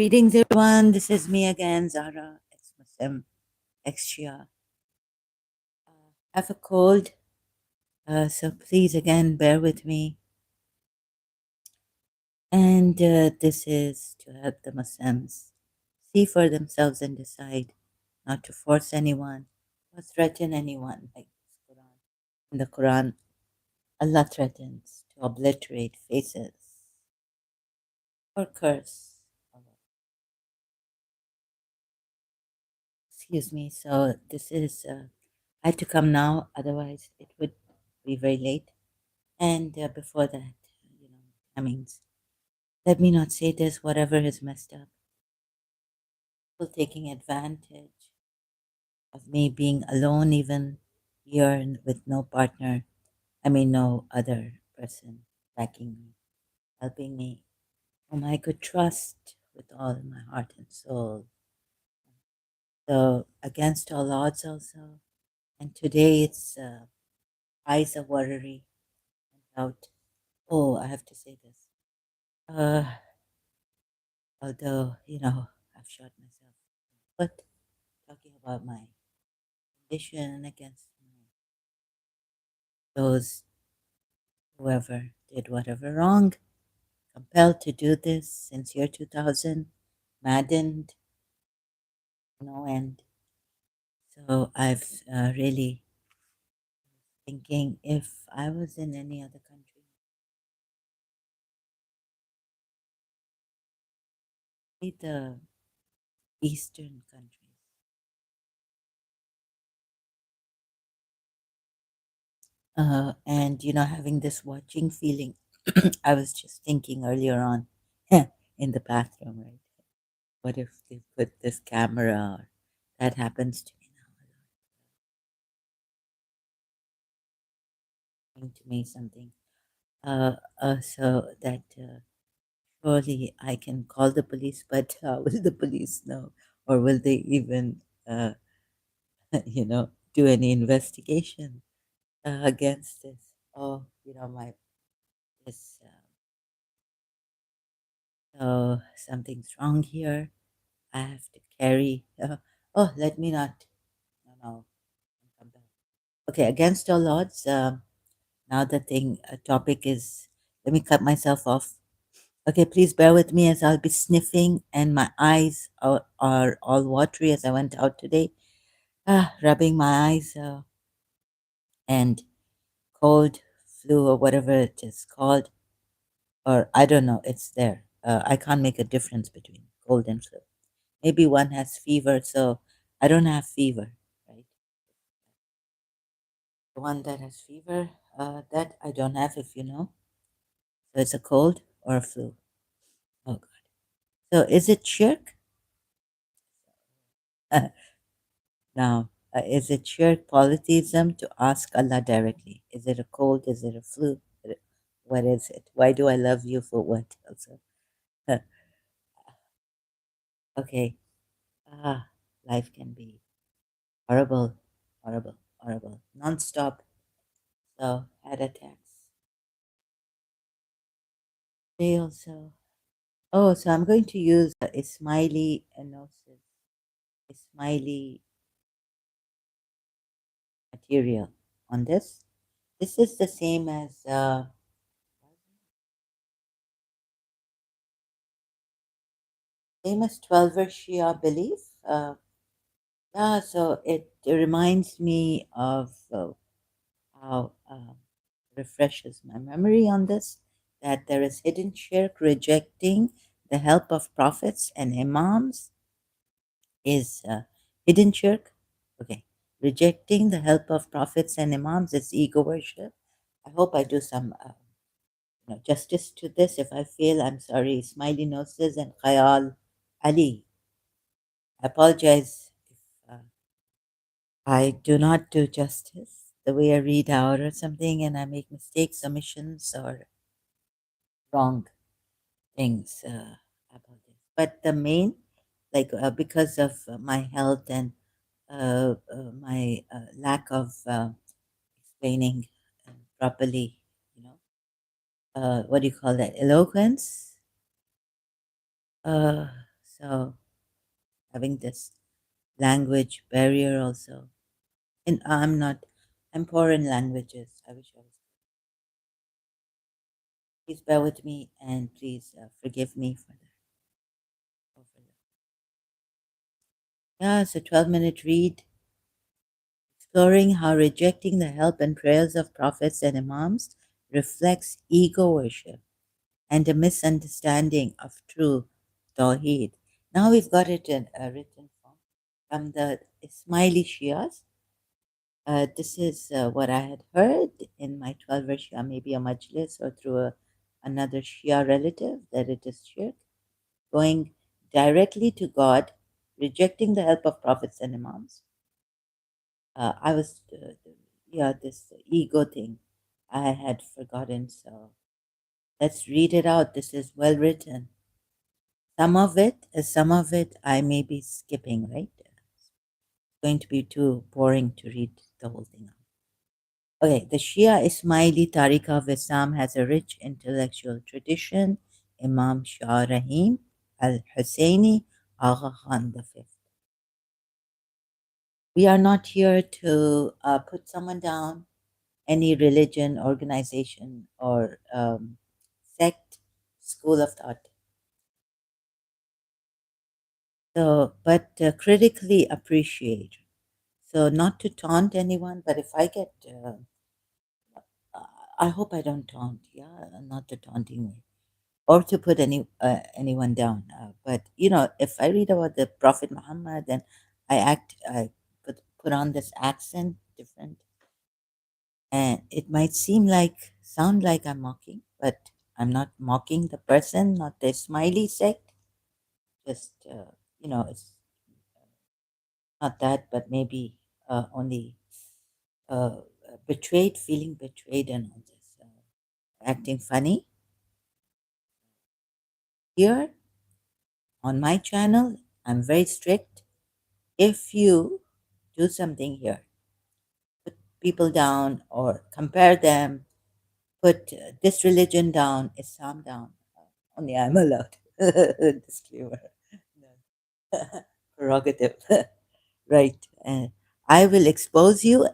Greetings, everyone. This is me again, Zara, ex-Muslim, ex-Shia. I have a cold, so please again bear with me. And this is to help the Muslims see for themselves and decide not to force anyone or threaten anyone. Like in the Quran, Allah threatens to obliterate faces or curse. Excuse me. So this is. I had to come now, otherwise it would be very late. And before that, I mean, let me not say this, whatever is messed up. People taking advantage of me being alone, even here with no partner. I mean, no other person backing me, helping me, whom I could trust with all my heart and soul. So, against all odds, also. And today it's eyes are watery and out. Oh, I have to say this. Uh, although, I've shot myself. But talking about my condition against those whoever did whatever wrong, compelled to do this since year 2000, maddened, no end. So I've really thinking if I was in any other country, maybe the Eastern countries, and having this watching feeling. I was just thinking earlier on in the bathroom, right? What if they put this camera or that happens to me now? To me something. So that surely I can call the police, but will the police know, or will they even, do any investigation against this? Oh, my this. So something's wrong here. I have to carry. Oh, let me not. No, no. Come back. Okay, against all odds. Now the topic is. Let me cut myself off. Okay, please bear with me as I'll be sniffing and my eyes are all watery as I went out today. Rubbing my eyes and cold, flu, or whatever it is called. Or I don't know, it's there. I can't make a difference between cold and flu. Maybe one has fever, so I don't have fever, right? The one that has fever, that I don't have, if you know. So it's a cold or a flu. Oh, God. So is it shirk? Now, is it shirk polytheism to ask Allah directly? Is it a cold? Is it a flu? What is it? Why do I love you for what? Also, okay. Life can be horrible, horrible, horrible, non-stop. So, head attacks. They also. Oh, so I'm going to use a smiley nosis, a smiley material on this. This is the same as 12 Shia belief. Yeah, so it reminds me of how refreshes my memory on this, that there is hidden shirk. Rejecting the help of prophets and imams is hidden shirk. Okay, rejecting the help of prophets and imams is ego worship. I hope I do some justice to this. If I fail, I'm sorry. Smiley noses and Khayal Ali. I apologize if I do not do justice the way I read out or something, and I make mistakes, omissions, or wrong things about it. But the main, like because of my health and my lack of explaining properly, what do you call that? Eloquence. Uh, So having this language barrier also. And I'm not, I'm poor in languages. I wish I was. Please bear with me and please forgive me for that. Yeah, it's a 12-minute read exploring how rejecting the help and prayers of prophets and imams reflects ego worship and a misunderstanding of true Tawheed. Now we've got it in a written form from the Ismaili Shias. This is what I had heard in my 12-verse Shia, maybe a majlis or through another Shia relative, that it is Shirk, going directly to God, rejecting the help of prophets and imams. I was, yeah, this ego thing I had forgotten. So let's read it out. This is well written. Some of it I may be skipping, right? It's going to be too boring to read the whole thing out. Okay, the Shia Ismaili Tariqa of Islam has a rich intellectual tradition. Imam Shah Rahim al Husseini Agha Khan V. We are not here to put someone down, any religion, organization, or sect, school of thought. So, but critically appreciate. So, not to taunt anyone, but if I get, I hope I don't taunt, yeah, not the taunting way, or to put anyone down. But if I read about the Prophet Muhammad, then I put on this accent different, and it might sound like I'm mocking, but I'm not mocking the person, not the smiley sect. Just it's not that, but maybe only betrayed, feeling betrayed, and all this, acting funny. Here on my channel, I'm very strict. If you do something here, put people down or compare them, put this religion down, Islam down, only I'm allowed. Disclaimer. Prerogative. Right. And I will expose you,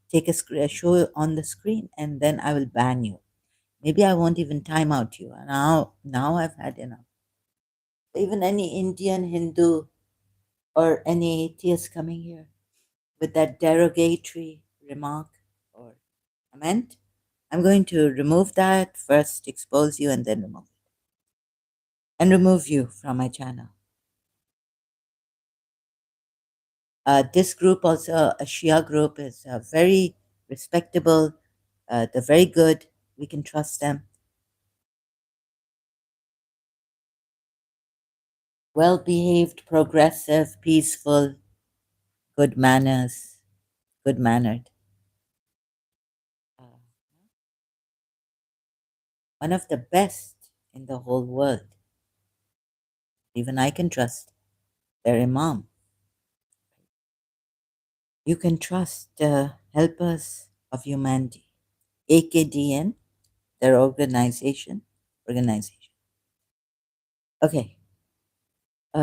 take a show you on the screen, and then I will ban you. Maybe I won't even time out you. Now I've had enough. Even any Indian, Hindu, or any atheist coming here with that derogatory remark or comment, I'm going to remove that first, expose you, and then remove it. And remove you from my channel. This group, also a Shia group, is very respectable. They're very good. We can trust them. Well behaved, progressive, peaceful, good manners, good mannered. Uh, One of the best in the whole world. Even I can trust their Imam. You can trust the helpers of humanity, AKDN, their organization. Organization. Okay,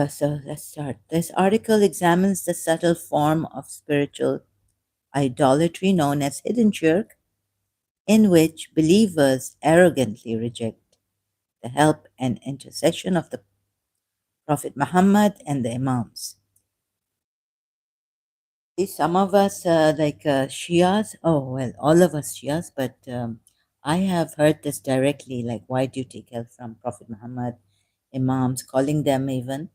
so let's start. This article examines the subtle form of spiritual idolatry known as hidden shirk, in which believers arrogantly reject the help and intercession of the Prophet Muhammad and the Imams. See, some of us, like Shias, oh, well, all of us Shias, but I have heard this directly, like, why do you take help from Prophet Muhammad, Imams, calling them even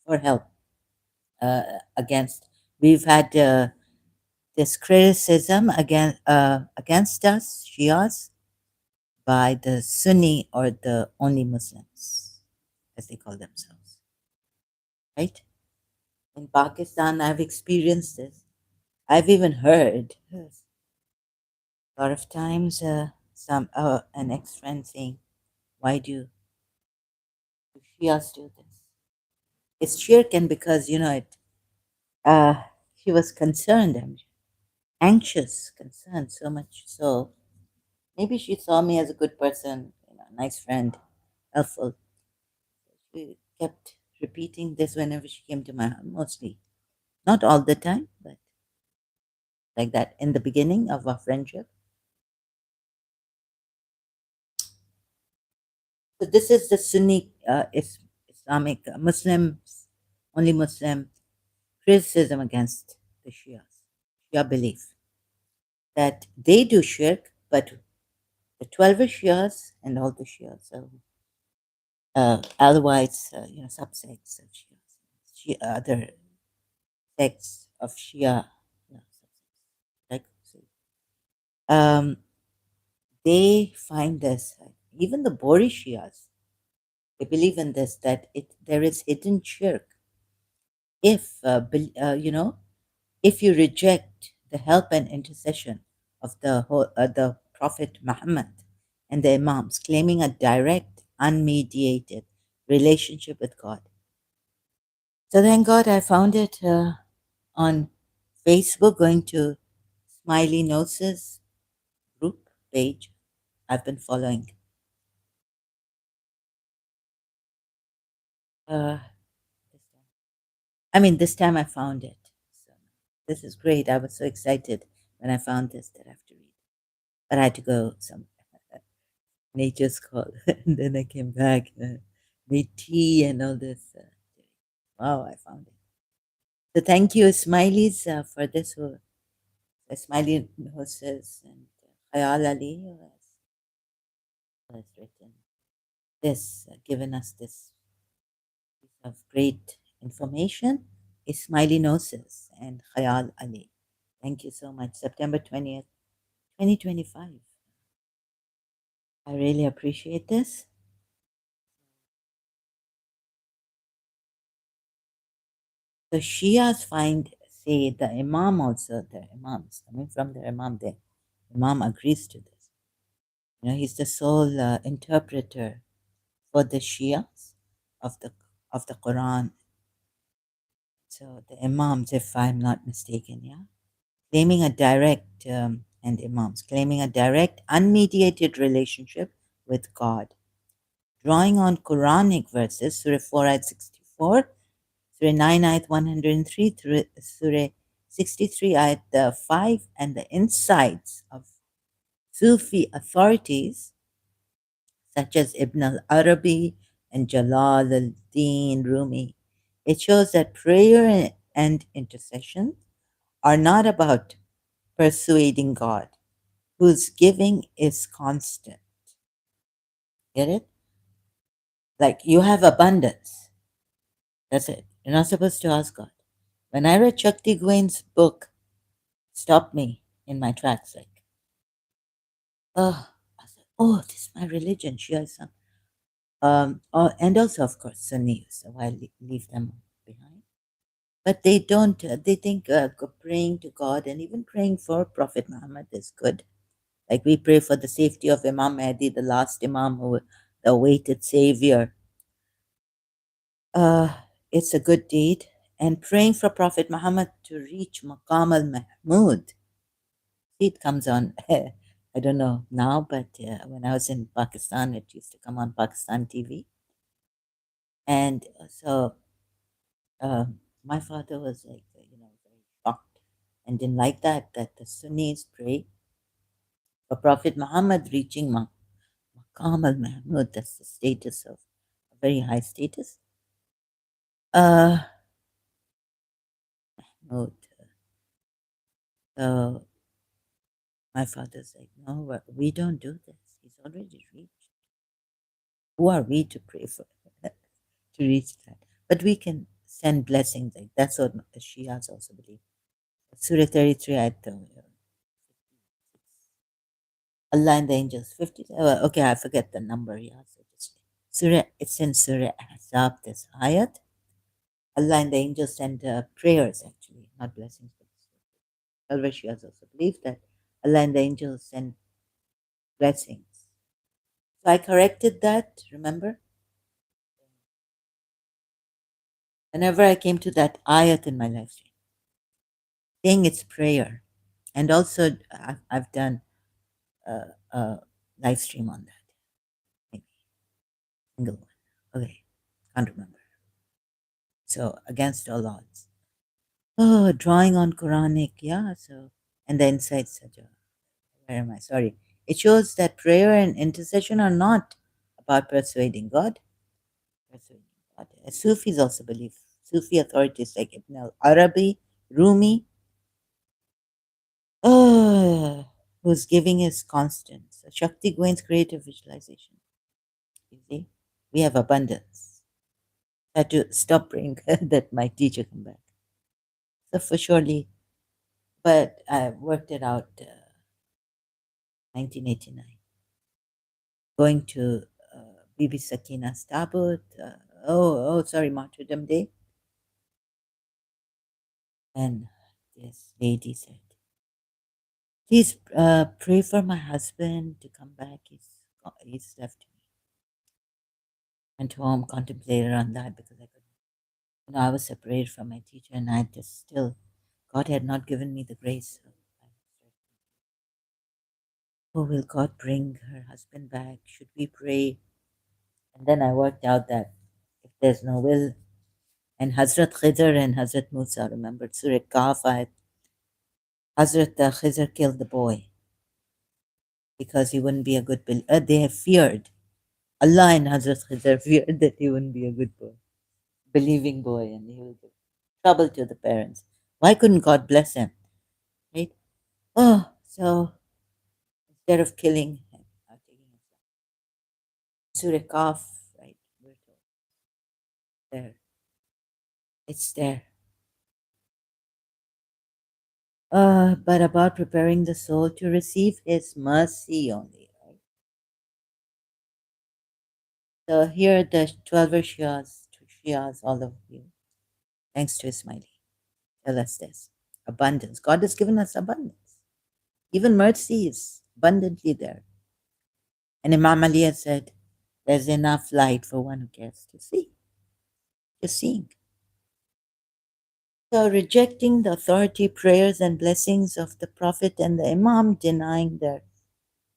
for help against. We've had this criticism against us, Shias, by the Sunni or the only Muslims, as they call themselves, right? In Pakistan, I've experienced this. I've even heard a lot of times some an ex-friend saying, "Why do Shias do this?" It's shirk, and because it, he was concerned, anxious, concerned, so much so. Maybe she saw me as a good person, nice friend, helpful. She kept repeating this whenever she came to my house, mostly. Not all the time, but like that in the beginning of our friendship. So this is the Sunni Islamic Muslims, only Muslim criticism against the Shias, Shia belief that they do shirk, but the 12 Shias and all the Shias are Alawites, subsects of Shias, other sects of Shia, like um, they find this, even the Bori Shias, they believe in this, that there is hidden shirk if, if you reject the help and intercession of the Prophet Muhammad and the Imams, claiming a direct, unmediated relationship with God. So thank God I found it on Facebook, going to Smiley Nose's group page. I've been following. Uh, this time I found it. So this is great. I was so excited when I found this that I have to read. But I had to go some nature's call. And then I came back, made tea and all this. Wow, I found it. So thank you, Smileys, for this. Smiley who says, and Khayal Ali who has written this, given us this piece of great information, is Smiley Noses and Khayal Ali. Thank you so much. September 20th, 2025. I really appreciate this. The Shias say the Imam also, the Imams, coming from the Imam, the Imam agrees to this. He's the sole interpreter for the Shias of the Quran. So the Imams, if I'm not mistaken, yeah, claiming a direct and Imams claiming a direct, unmediated relationship with God, drawing on Quranic verses, Surah 4 ayat 64, Surah 9 ayat 103, Surah 63 ayat 5, and the insights of Sufi authorities such as Ibn al-Arabi and Jalal al-Din Rumi. It shows that prayer and intercession are not about persuading God, whose giving is constant. Get it? Like you have abundance. That's it. You're not supposed to ask God. When I read Shakti Gwain's book, stopped me in my tracks. Like, I said, oh, this is my religion. She has some. And also, of course, Sunni. So I leave them behind. But they don't. They think praying to God and even praying for Prophet Muhammad is good. Like we pray for the safety of Imam Mahdi, the last Imam, the awaited savior. It's a good deed. And praying for Prophet Muhammad to reach Maqam al Mahmud. It comes on, I don't know now, but when I was in Pakistan, it used to come on Pakistan TV. And so my father was like, very shocked and didn't like that the Sunnis pray for Prophet Muhammad reaching Maqam al Mahmud. That's the status of a very high status. Uh, Mahmud. So my father's like, no, we don't do this. He's already reached. Who are we to pray for to reach that? But we can send blessings. Like that's what the Shias also believe. Surah 33 ayat Allah and the angels 50. Okay, I forget the number. Yeah, so Surah. It's in Surah Ahzab. This ayat. Allah and the angels send prayers, actually, not blessings. But Shias also believe that Allah and the angels send blessings. So I corrected that. Remember, whenever I came to that ayat in my life stream, saying it's prayer, and also I've done a live stream on that. Maybe single one. Okay, can't remember. So against all odds. Oh, drawing on Quranic, yeah. So and the inside sajda. Where am I? Sorry. It shows that prayer and intercession are not about persuading God. Persuading God. Sufis also believe. Sufi authorities like Ibn al-Arabi, Rumi, whose giving is constant. So Shakti gains creative visualization. You see, we have abundance. I had to stop praying that my teacher come back. So for surely, but I worked it out. 1989, going to Bibi Sakina's tabut. Sorry, Martyrdom Day. And this lady said, "Please pray for my husband to come back. He's left me." Went home, contemplated on that because I couldn't. I was separated from my teacher, and I just still, God had not given me the grace. So oh, will God bring her husband back? Should we pray? And then I worked out that if there's no will, and Hazrat Khidr and Hazrat Musa, remembered Surah Kahf, Hazrat Khidr killed the boy because he wouldn't be a good believer. They have feared. Allah and Hazrat Khidr feared that he wouldn't be a good boy, believing boy, and he will give trouble to the parents. Why couldn't God bless him? Right? Oh, so instead of killing him, taking him. Surah Kahf, right? We're told there. It's there. But about preparing the soul to receive His mercy only. Right? So here the 12 Shias, all of you, thanks to Ismaili, tell us this. Abundance. God has given us abundance. Even mercy is abundantly there. And Imam Ali has said, there's enough light for one who cares to see. Just seeing. So rejecting the authority, prayers, and blessings of the Prophet and the Imam, denying their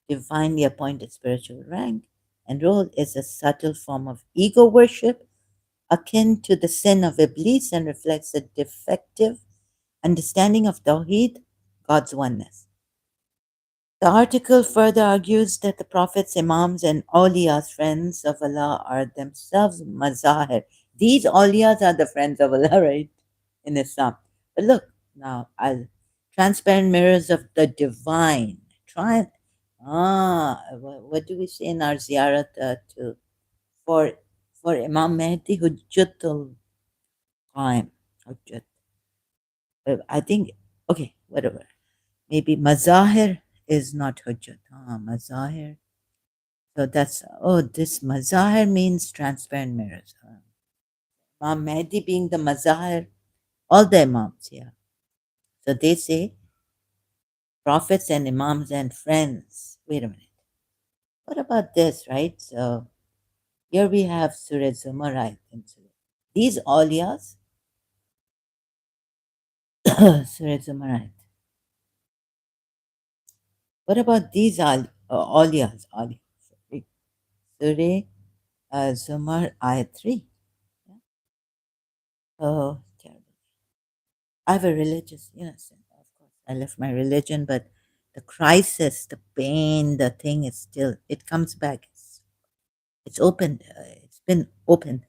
divinely appointed spiritual rank and role is a subtle form of ego worship akin to the sin of Iblis and reflects a defective understanding of Tawheed, God's oneness. The article further argues that the prophets, imams, and awliyas, friends of Allah, are themselves mazahir. These awliyas are the friends of Allah, right? In Islam. But look, now, transparent mirrors of the divine. What do we say in our ziyarat to for Imam Mehdi Hujjatul Qaim? Hujjat. I think, okay, whatever. Maybe mazahir is not hujjat. Mazahir. So that's, this mazahir means transparent mirrors. Imam Mahdi being the mazahir, all the imams, yeah. So they say prophets and imams and friends. Wait a minute. What about this, right? So here we have Surah Zumar, right? These awliyas, Surah Zumar, right? What about these awliyas? Surah Zumar, ayat 3. Oh, terrible. I have a religious, yes, of course. I left my religion, but the crisis, the pain, the thing is still, it comes back. It's open. It's been open,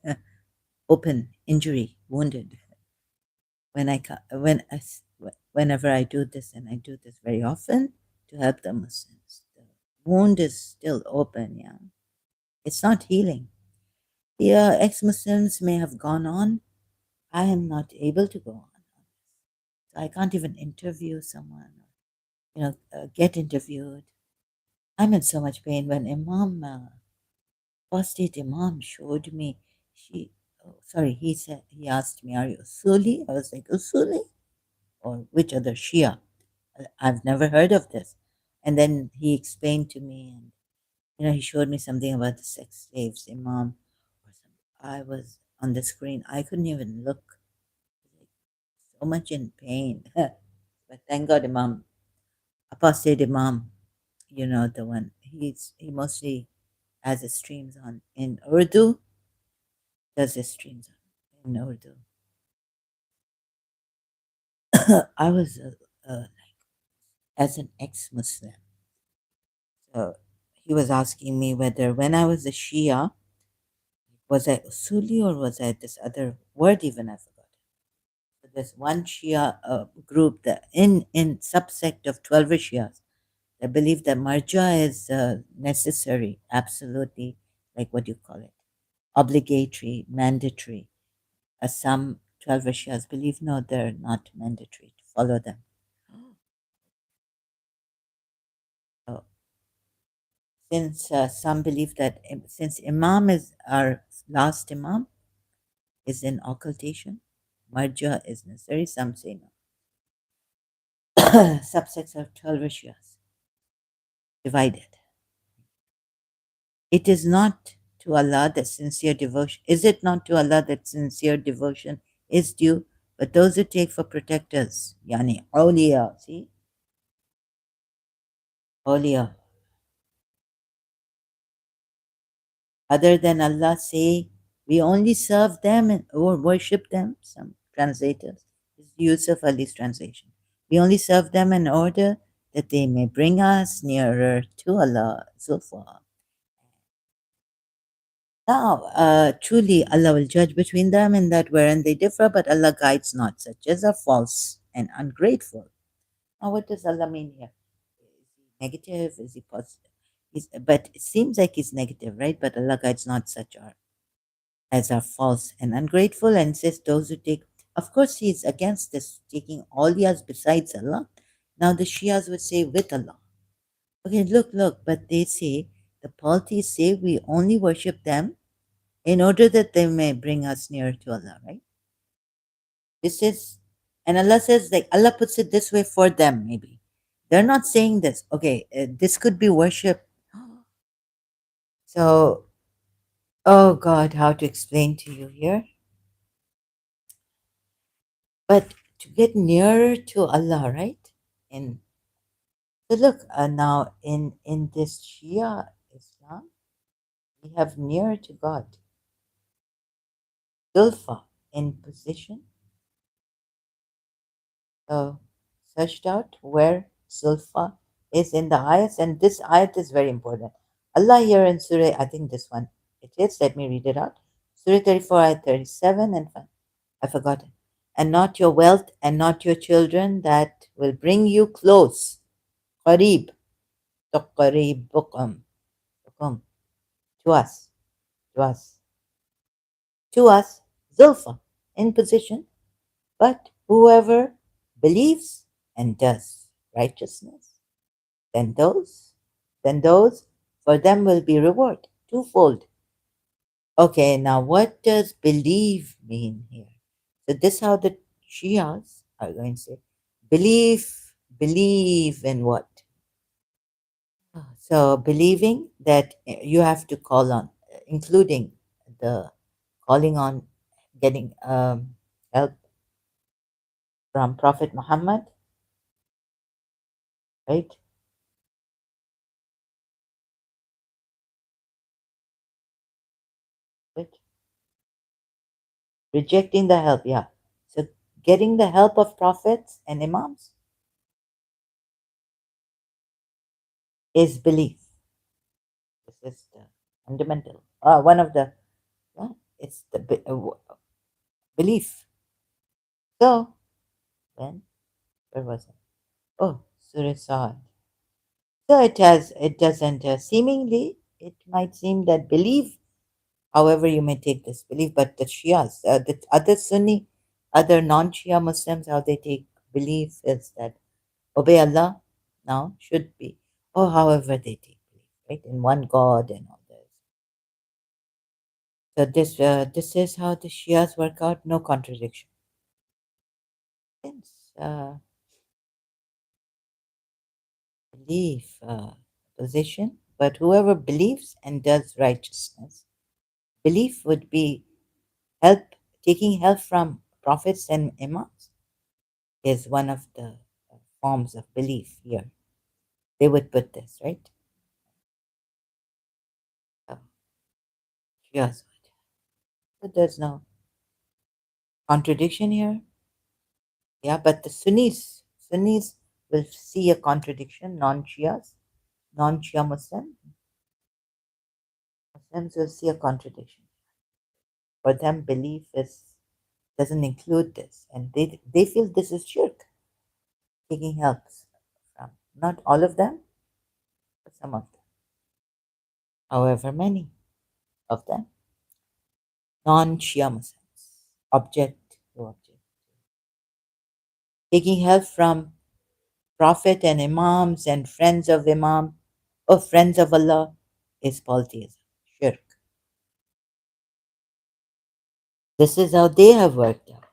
open injury, wounded. Whenever I do this, and I do this very often to help the Muslims, the wound is still open. Yeah, it's not healing. The ex-Muslims may have gone on. I am not able to go on. I can't even interview someone, get interviewed. I'm in so much pain. When Imam, apostate Imam showed me, he asked me, "Are you Usuli?" I was like, "Usuli? Or which other Shia?" I've never heard of this. And then he explained to me, and he showed me something about the sex slaves, Imam, or something. I was on the screen. I couldn't even look. Like, so much in pain. But thank God, Imam, apostate Imam, the one. He mostly has his streams on in Urdu. Does his streams on in Urdu. I was, as an ex-Muslim, so he was asking me whether when I was a Shia, was I Usuli or was I this other word even I forgot. So there's one Shia group that in subsect of 12 Shias that believe that marja is necessary, absolutely, like what do you call it, obligatory, mandatory. Some 12 Shias believe no, they're not mandatory to follow them. So since some believe that since Imam is our last Imam is in occultation, marja is necessary. Some say no. Subsects of 12 Shias divided. It is not to Allah that sincere devotion. Is it not to Allah that sincere devotion is due? But those who take for protectors, yani awliya, see, awliya, other than Allah say, we only serve them or worship them. Some translators, this is Yusuf Ali's translation. We only serve them in order that they may bring us nearer to Allah, Zulfa. Now, truly, Allah will judge between them in that wherein they differ, but Allah guides not such as are false and ungrateful. Now, what does Allah mean here? Is he negative? Is he positive? But it seems like he's negative, right? But Allah guides not such as are false and ungrateful, and says those who take. Of course, he is against this taking all yas besides Allah. Now, the Shias would say with Allah. Okay, look, but they say the polytheists say we only worship them in order that they may bring us nearer to Allah, right? This is, and Allah says, like, Allah puts it this way for them, maybe. They're not saying this. Okay, this could be worship. So, oh God, how to explain to you here? But to get nearer to Allah, right? And so look, now in this Shia Islam, we have nearer to God, Zulfa in position. So searched out where Zulfa is in the ayat, and this ayat is very important. Allah here in Surah, I think this one it is. Let me read it out. Surah 34, ayat 37, and I forgot it. And not your wealth and not your children that will bring you close. Qareeb, tuqaribukum, bukum, to us, to us, to us, Zulfa, in position, but whoever believes and does righteousness, then those, then those, for them will be reward twofold. Okay, now what does believe mean here? So this is how the Shias are going to say, believe in what? So believing that you have to call on, including the calling on getting help from Prophet Muhammad, right? Right? Rejecting the help, yeah. So getting the help of prophets and imams is belief. This is the fundamental. One of the, yeah, it's the belief. So when, where was it? Oh, Surah Sa'ad. So it doesn't, seemingly, it might seem that belief, however you may take this belief, but the Shias, the other Sunni, other non-Shia Muslims, how they take belief is that obey Allah now should be, or however they take belief, right? In one God and all this. So this is how the Shias work out, no contradiction. Since belief position, but whoever believes and does righteousness, belief would be help, taking help from prophets and imams is one of the forms of belief here. They would put this, right? So, Shias would. So there's no contradiction here. Yeah, but the Sunnis will see a contradiction. Non-Shia Muslims will see a contradiction. For them, belief is doesn't include this, and they feel this is shirk, taking help from not all of them, but some of them. However, many of them, non-Shia Muslims, object to object, taking help from Prophet and Imams and friends of Imam or friends of Allah is polytheism, shirk. This is how they have worked out.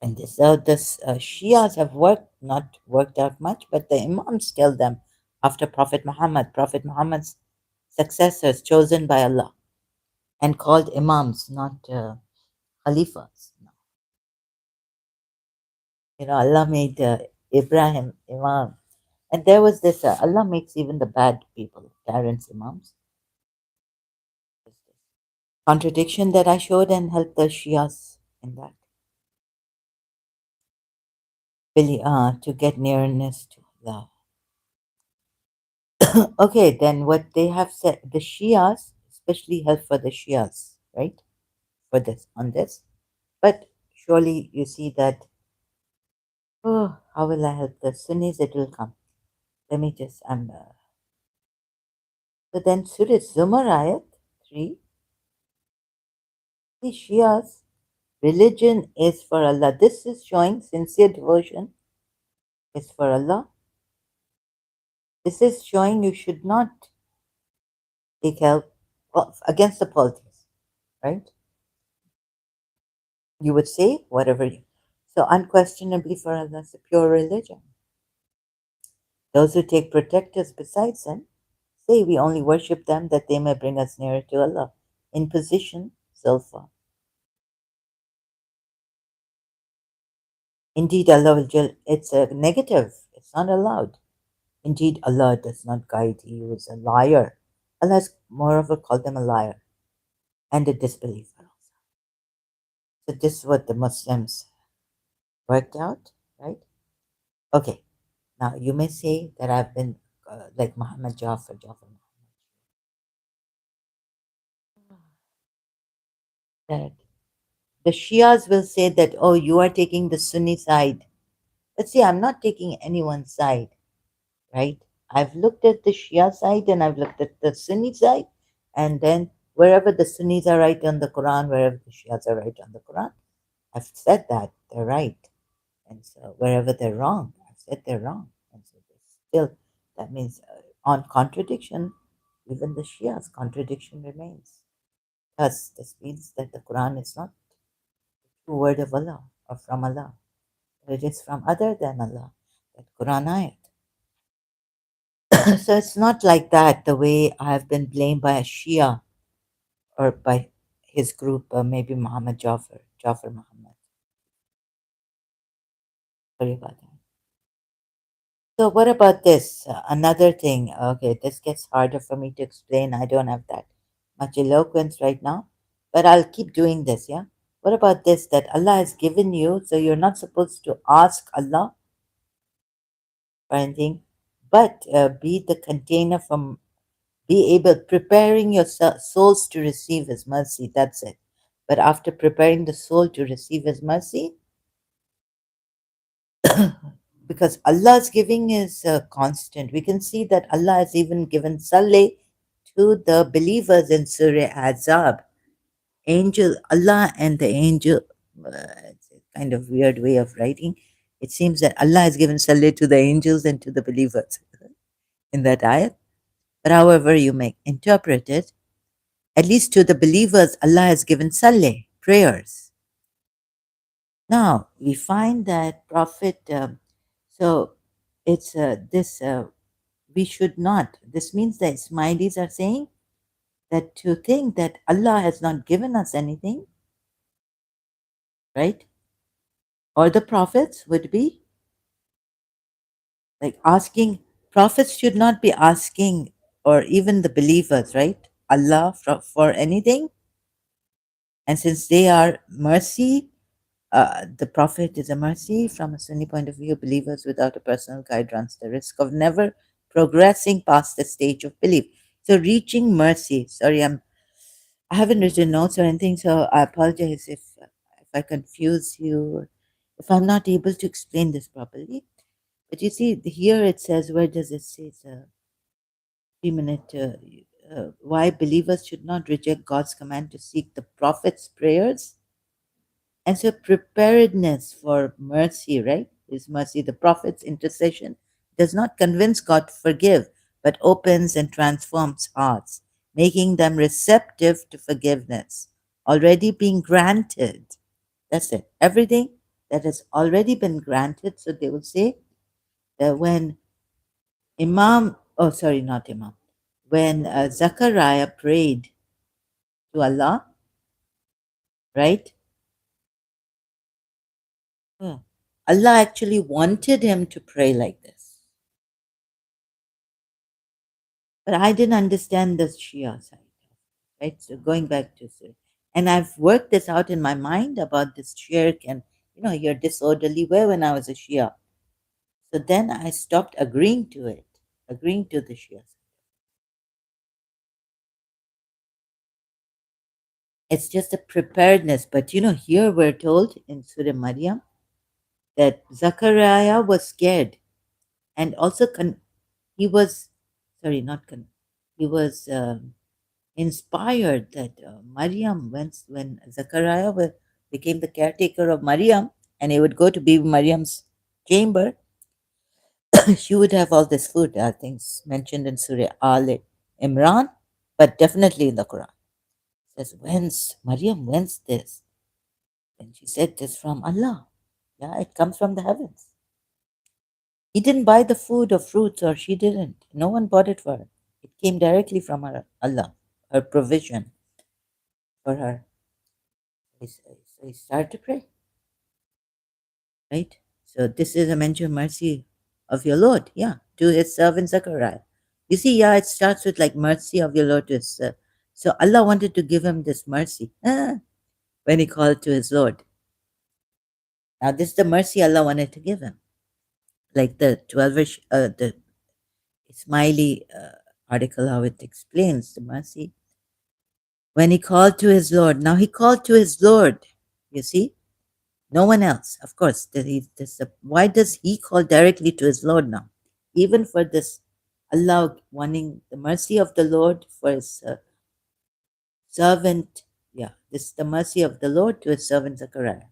And this how the Shias have not worked out much, but the Imams tell them after Prophet Muhammad's successors chosen by Allah and called Imams, not Khalifas. You know, Allah made Ibrahim Imam. And there was this Allah makes even the bad people, tyrants, Imams. Contradiction that I showed and helped the Shias in that. Really, to get nearness to Allah. Okay, then what they have said, the Shias, especially help for the Shias, right? For this, on this. But surely you see that, oh, how will I help the Sunnis? It will come. Let me just, so then Surah Zumar ayat 3, the Shias, religion is for Allah. This is showing sincere devotion is for Allah. This is showing you should not take help against the polytheists, right? You would say whatever you. So unquestionably for Allah, it's a pure religion. Those who take protectors besides Him say we only worship them that they may bring us nearer to Allah. In position, so far. Indeed, it's a negative. It's not allowed. Indeed, Allah does not guide. He is a liar. Allah has moreover called them a liar and a disbeliever. So this is what the Muslims worked out, right? Okay. Now you may say that I've been like Muhammad Jafar. That the Shias will say that, oh, you are taking the Sunni side. But see, I'm not taking anyone's side, right? I've looked at the Shia side and I've looked at the Sunni side, and then wherever the Sunnis are right on the Quran, wherever the Shias are right on the Quran, I've said that they're right. And so wherever they're wrong, I've said they're wrong. And so still, that means on contradiction, even the Shia's contradiction remains. Thus, this means that the Quran is not the true word of Allah or from Allah. It is from other than Allah, that Quran ayat. So it's not like that, the way I have been blamed by a Shia or by his group, maybe Jafar Muhammad. Sorry about that. So what about this? Another thing. Okay, this gets harder for me to explain. I don't have that much eloquence right now, but I'll keep doing this, yeah? What about this, that Allah has given you, so you're not supposed to ask Allah for anything, but be the container from, be able, preparing your souls to receive His mercy. That's it. But after preparing the soul to receive His mercy, because Allah's giving is constant. We can see that Allah has even given Saleh to the believers in Surah Azab. Angel, Allah and the angel, it's a kind of weird way of writing. It seems that Allah has given Saleh to the angels and to the believers in that ayat. But however you may interpret it, at least to the believers, Allah has given Saleh, prayers. Now we find that Prophet, so it's this, we should not, this means the Ismailis are saying that to think that Allah has not given us anything, right? Or the prophets would be like asking, prophets should not be asking, or even the believers, right? Allah for anything. And since they are mercy, the Prophet is a mercy. From a Sunni point of view, believers without a personal guide runs the risk of never progressing past the stage of belief. So reaching mercy. Sorry, I haven't written notes or anything, so I apologize if I confuse you, if I'm not able to explain this properly. But you see, here it says, where does it say? It's a 3 minute. Why believers should not reject God's command to seek the prophet's prayers. And so preparedness for mercy, right? Is mercy. The prophet's intercession does not convince God to forgive, but opens and transforms hearts, making them receptive to forgiveness, already being granted. That's it. Everything that has already been granted. So they will say that when not Imam, when Zachariah prayed to Allah, right? Hmm. Allah actually wanted him to pray like this. But I didn't understand the Shia side, right? So going back to Surah. And I've worked this out in my mind about this shirk and your disorderly way when I was a Shia. So then I stopped agreeing to it, agreeing to the Shia. It's just a preparedness. But here we're told in Surah Maryam that Zachariah was scared and also he was, sorry, not he was inspired that Maryam, when Zachariah became the caretaker of Maryam and he would go to be Maryam's chamber, she would have all this food, things mentioned in Surah Al Imran, but definitely in the Quran. It says, whence, Maryam, whence this? And she said, this from Allah. Yeah, it comes from the heavens. He didn't buy the food or fruits, or she didn't. No one bought it for her. It came directly from her, Allah, her provision for her. So he started to pray, right? So this is a mention of mercy of your Lord, yeah, to his servant Zechariah. You see, yeah, it starts with like mercy of your Lord to his. So Allah wanted to give him this mercy when he called to his Lord. Now, this is the mercy Allah wanted to give him, like the 12 the Ismaili article, how it explains the mercy when he called to his Lord. Now he called to his Lord, you see, no one else. Of course, why does he call directly to his Lord now? Even for this, Allah wanting the mercy of the Lord for his servant. Yeah, this is the mercy of the Lord to his servant Zechariah.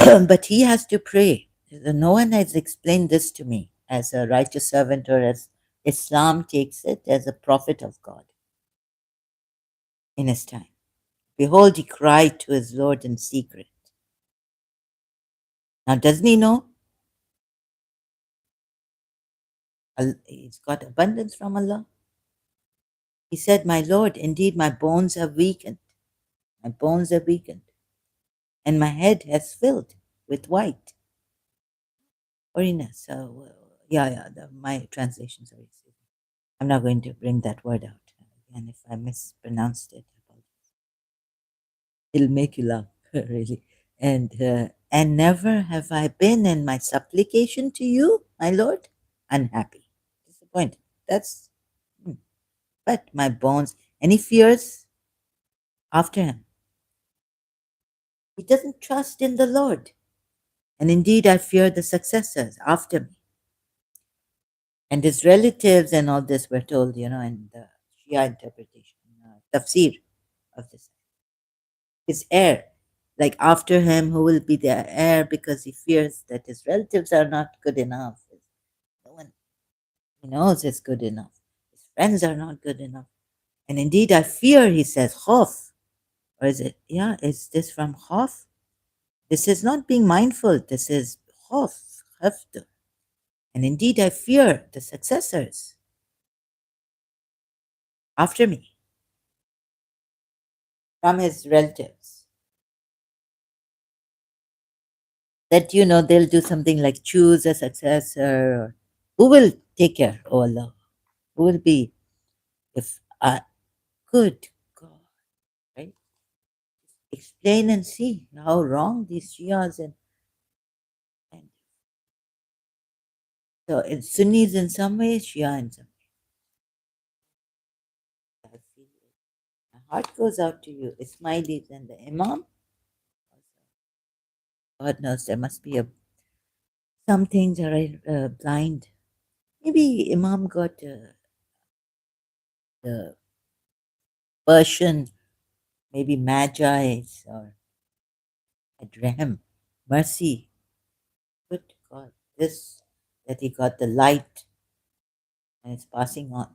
But he has to pray. No one has explained this to me as a righteous servant, or as Islam takes it, as a prophet of God in his time. Behold, he cried to his Lord in secret. Now, doesn't he know? He's got abundance from Allah. He said, my Lord, indeed my bones are weakened. My bones are weakened. And my head has filled with white. Oriness. My translation, sorry. I'm not going to bring that word out. And if I mispronounced it, it'll make you laugh, really. And never have I been in my supplication to you, my Lord, unhappy, disappointed. That's, but my bones, and he fears after him. He doesn't trust in the Lord. And indeed, I fear the successors after me. And his relatives and all this were told, in the Shia interpretation, tafsir of this. His heir, like after him, who will be the heir, because he fears that his relatives are not good enough. No one he knows is good enough. His friends are not good enough. And indeed, I fear, he says, khof. Or is this from khof? This is not being mindful. This is khof, khafd. And indeed, I fear the successors after me from his relatives. That, they'll do something like choose a successor. Or who will take care, oh Allah? Who will be, if good God, right? explain and see how wrong these Shias and so it's Sunnis in some ways, Shia in some ways. I feel it. My heart goes out to you, Ismailis and the Imam. God knows there must be some things are blind. Maybe Imam got the Persian, maybe Magi's or Adram, mercy. Good God, this that he got the light and it's passing on.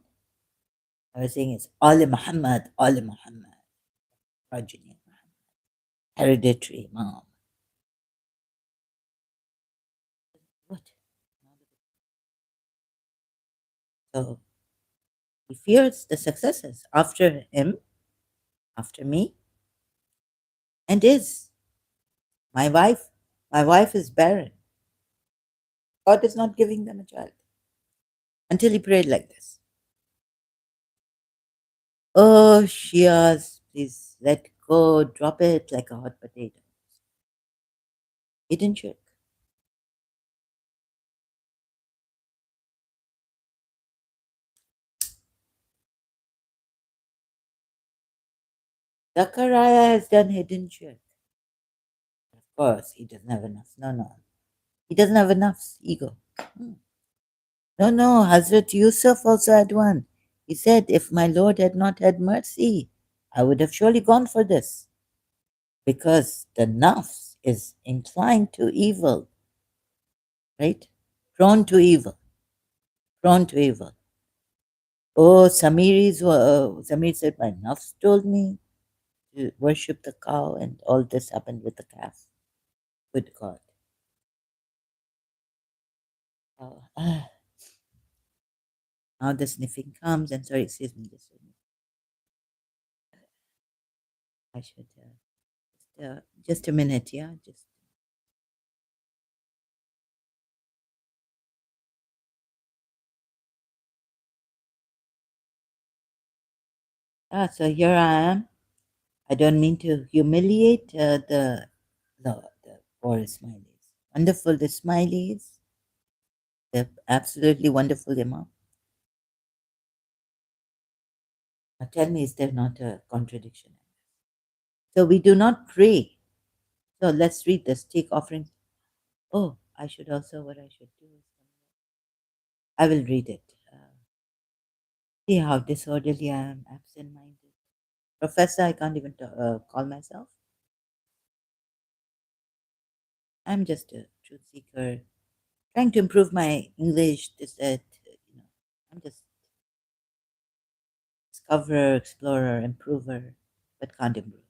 I was saying it's Ali Muhammad, progeny of Muhammad, hereditary Imam. What? So he fears the successors after him, after me, and is my wife. My wife is barren. God is not giving them a child until he prayed like this. Oh, Shias, please let go, drop it like a hot potato. Hidden Shirk. Zachariah has done Hidden Shirk. Of course, he doesn't have enough. No, no. He doesn't have enough ego. Hmm. No, no. Hazrat Yusuf also had one. He said, if my Lord had not had mercy, I would have surely gone for this. Because the nafs is inclined to evil, right? Prone to evil. Prone to evil. Oh, Samir said, my nafs told me to worship the cow, and all this happened with the calf. Good God. Oh, now the sniffing comes, and sorry, excuse me, I should just a minute, yeah, just so here I am. I don't mean to humiliate the poor Ismailis. Wonderful the Ismailis, they're absolutely wonderful Imam. Now tell me, is there not a contradiction? So we do not pray. So let's read this. Take offerings. Oh, I should also, what I should do is, I will read it. See how disorderly I am, absent minded. Professor, I can't even call myself. I'm just a truth seeker, trying to improve my English. This, that, I'm just discoverer, explorer, improver, but can't improve.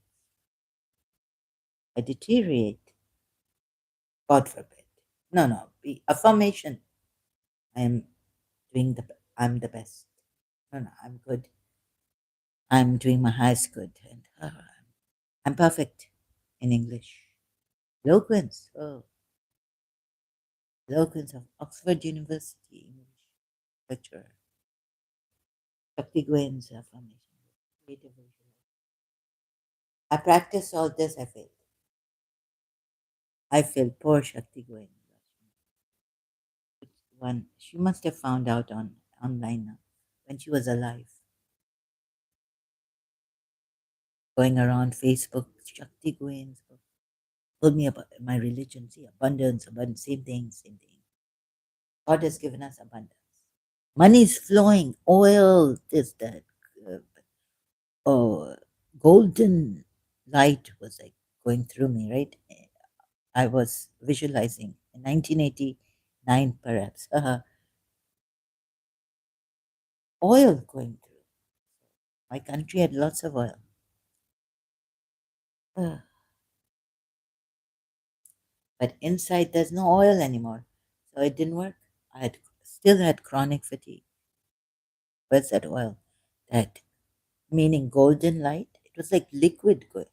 I deteriorate. God forbid. No, no. Be affirmation. I am doing the. I'm the best. No, no. I'm good. I'm doing my highest good, and I'm perfect in English. Eloquence. Oh, eloquence of Oxford University English lecturer. Shakti Gwen's affirmation. Creative visual. I practiced all this. I failed. I failed. Poor Shakti Gwen. One, she must have found out online now when she was alive, going around Facebook. Shakti Gwen's book told me about my religion. See, abundance, abundance, same thing, same thing. God has given us abundance. Money is flowing, oil, this, that. Uh, oh, golden light was like going through me, right? I was visualizing in 1989, perhaps. Oil going through. My country had lots of oil. Uh, but inside there's no oil anymore. So it didn't work. I had still had chronic fatigue. Where's that oil? That meaning golden light. It was like liquid good.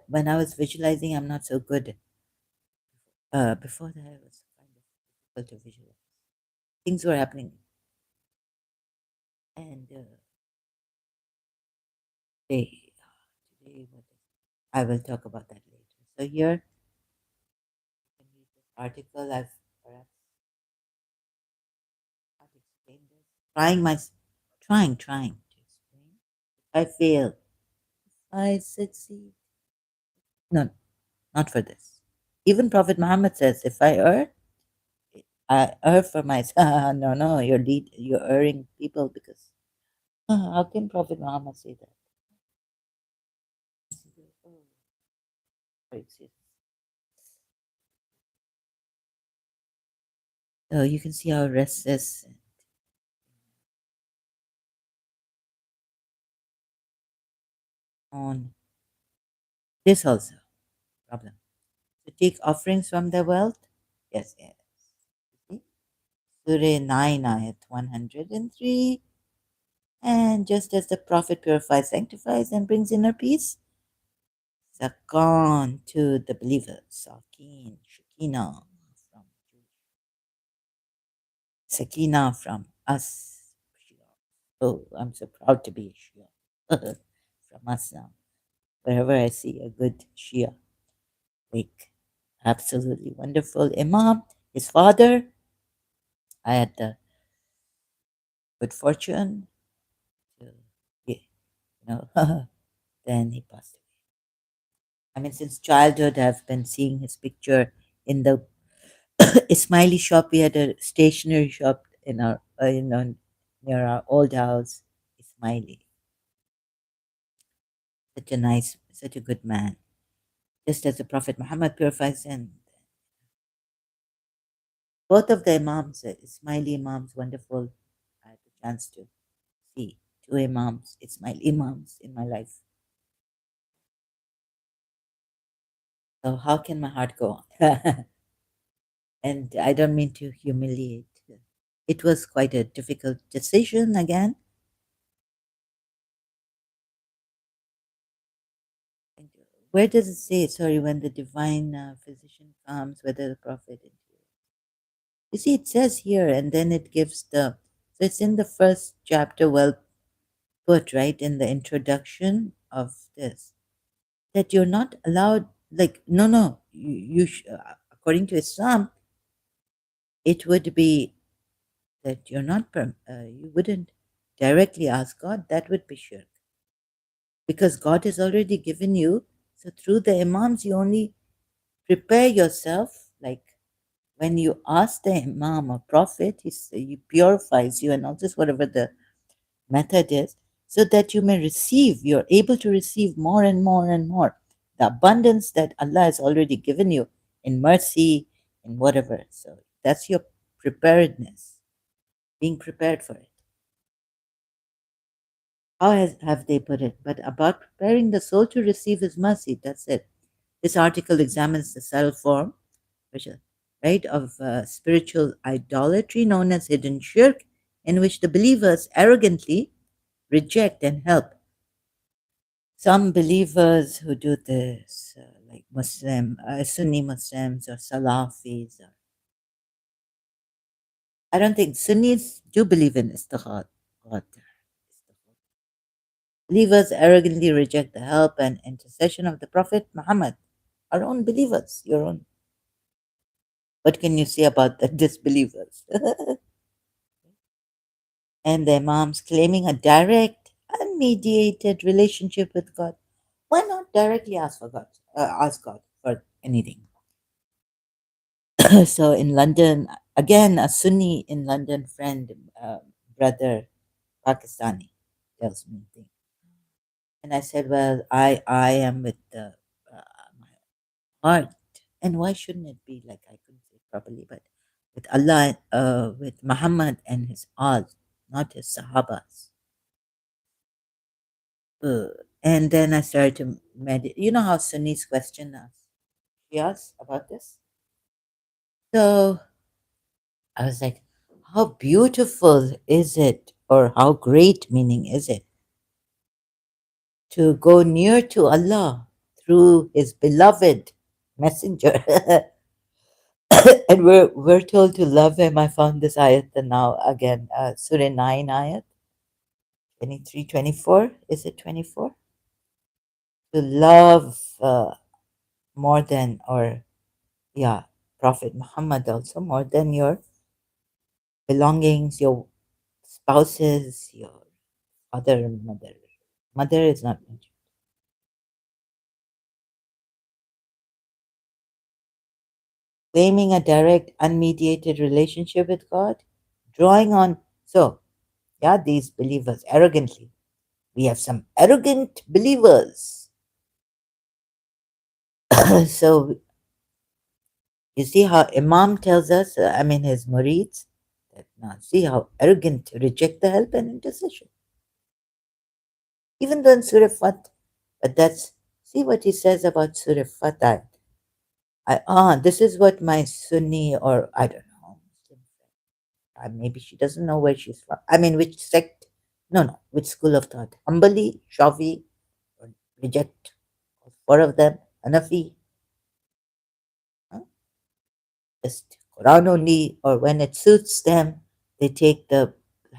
When I was visualizing, I'm not so good. Before that, it was kind of difficult to visualize. Things were happening, and today, what is I will talk about that later. So here, you can read this article. I've perhaps not explained this. Trying to explain. I fail. I succeed. No, not for this. Even Prophet Muhammad says, if I err, I err for myself. No, no, you're erring people because how can Prophet Muhammad say that? Oh, sorry, excuse me. So you can see how restless on this also problem. To take offerings from their wealth? Yes, yes. See? Surah 9, ayat 103. And just as the Prophet purifies, sanctifies, and brings inner peace, Sakan to the believers, Sakin, Shakina from Sakina from us. Oh, I'm so proud to be a Shia. From us now. Wherever I see a good Shia, like absolutely wonderful Imam, his father, I had the good fortune to, then he passed away. I mean, since childhood, I've been seeing his picture in the Ismaili shop. We had a stationery shop in our, near our old house. Ismaili, such a nice, such a good man. Just as the Prophet Muhammad purifies him, both of the Imams, Ismaili Imams, wonderful. I had the chance to see two Imams, Ismaili Imams in my life. So how can my heart go on? And I don't mean to humiliate. It was quite a difficult decision again. And where does it say, sorry, when the divine physician comes, whether the prophet? You see, it says here, and then it gives so it's in the first chapter, well put, right, in the introduction of this, that you're not allowed, like, no, no, according to Islam, it would be that you wouldn't directly ask God, that would be shirk. Because God has already given you, so through the Imams, you only prepare yourself, like when you ask the Imam or Prophet, he purifies you and all this, whatever the method is, so that you may receive, you're able to receive more and more and more. The abundance that Allah has already given you in mercy, in whatever. So that's your preparedness, being prepared for it. Have they put it? But about preparing the soul to receive His mercy, that's it. This article examines the subtle form, which is, right, of spiritual idolatry known as hidden shirk, in which the believers arrogantly reject and help. Some believers who do this, like Sunni Muslims or Salafis, I don't think Sunnis do believe in istighath. Believers arrogantly reject the help and intercession of the Prophet Muhammad. Our own believers, your own. What can you say about the disbelievers? And the Imams claiming a direct, unmediated relationship with God. Why not directly ask God for anything? So in London, again, a Sunni in London friend, brother, Pakistani, tells me things. And I said, well, I am with my heart. And why shouldn't it be like I couldn't say it properly, but with Allah, with Muhammad and his al, not his Sahabas. Uh, and then I started to meditate. You know how Sunnis question us, Shias, about this? So I was like, how beautiful is it, or how great, meaning, is it, to go near to Allah through His beloved messenger? And we're told to love Him. I found this ayat now again, Surah 9, ayat 23, 24. Is it 24? to love more than, or yeah, Prophet Muhammad also more than your belongings, your spouses, your other mother. Mother is not mentioned. Claiming a direct, unmediated relationship with God, drawing on. So, yeah, these believers arrogantly. We have some arrogant believers. So, you see how Imam tells us, I mean, his murids, that now see how arrogant to reject the help and intercession. Even though in Surah Fat, but that's, see what he says about Surah Fatah. This is what my Sunni, or I don't know, maybe she doesn't know where she's from. I mean, which sect? No, no, which school of thought? Hanbali, Shafi, or reject all four of them. Hanafi, huh? Just Quran only, or when it suits them, they take the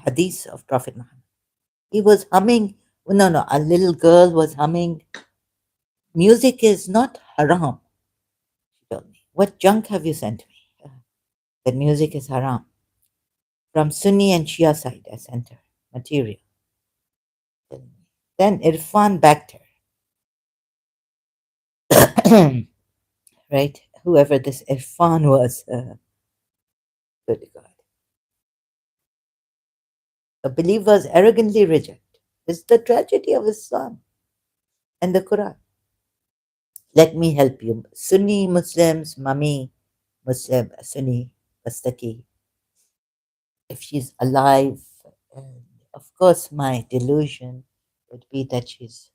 hadith of Prophet Muhammad. He was humming. No, no, a little girl was humming. Music is not haram. She told me. What junk have you sent me? That music is haram. From Sunni and Shia side, I sent her material. Then Irfan backed her. Right? Whoever this Irfan was, good God. The believers arrogantly reject. This is the tragedy of Islam and the Quran. Let me help you. Sunni Muslims, Mummy Muslim, Sunni, Bastaki, if she's alive. And of course, my delusion would be that she's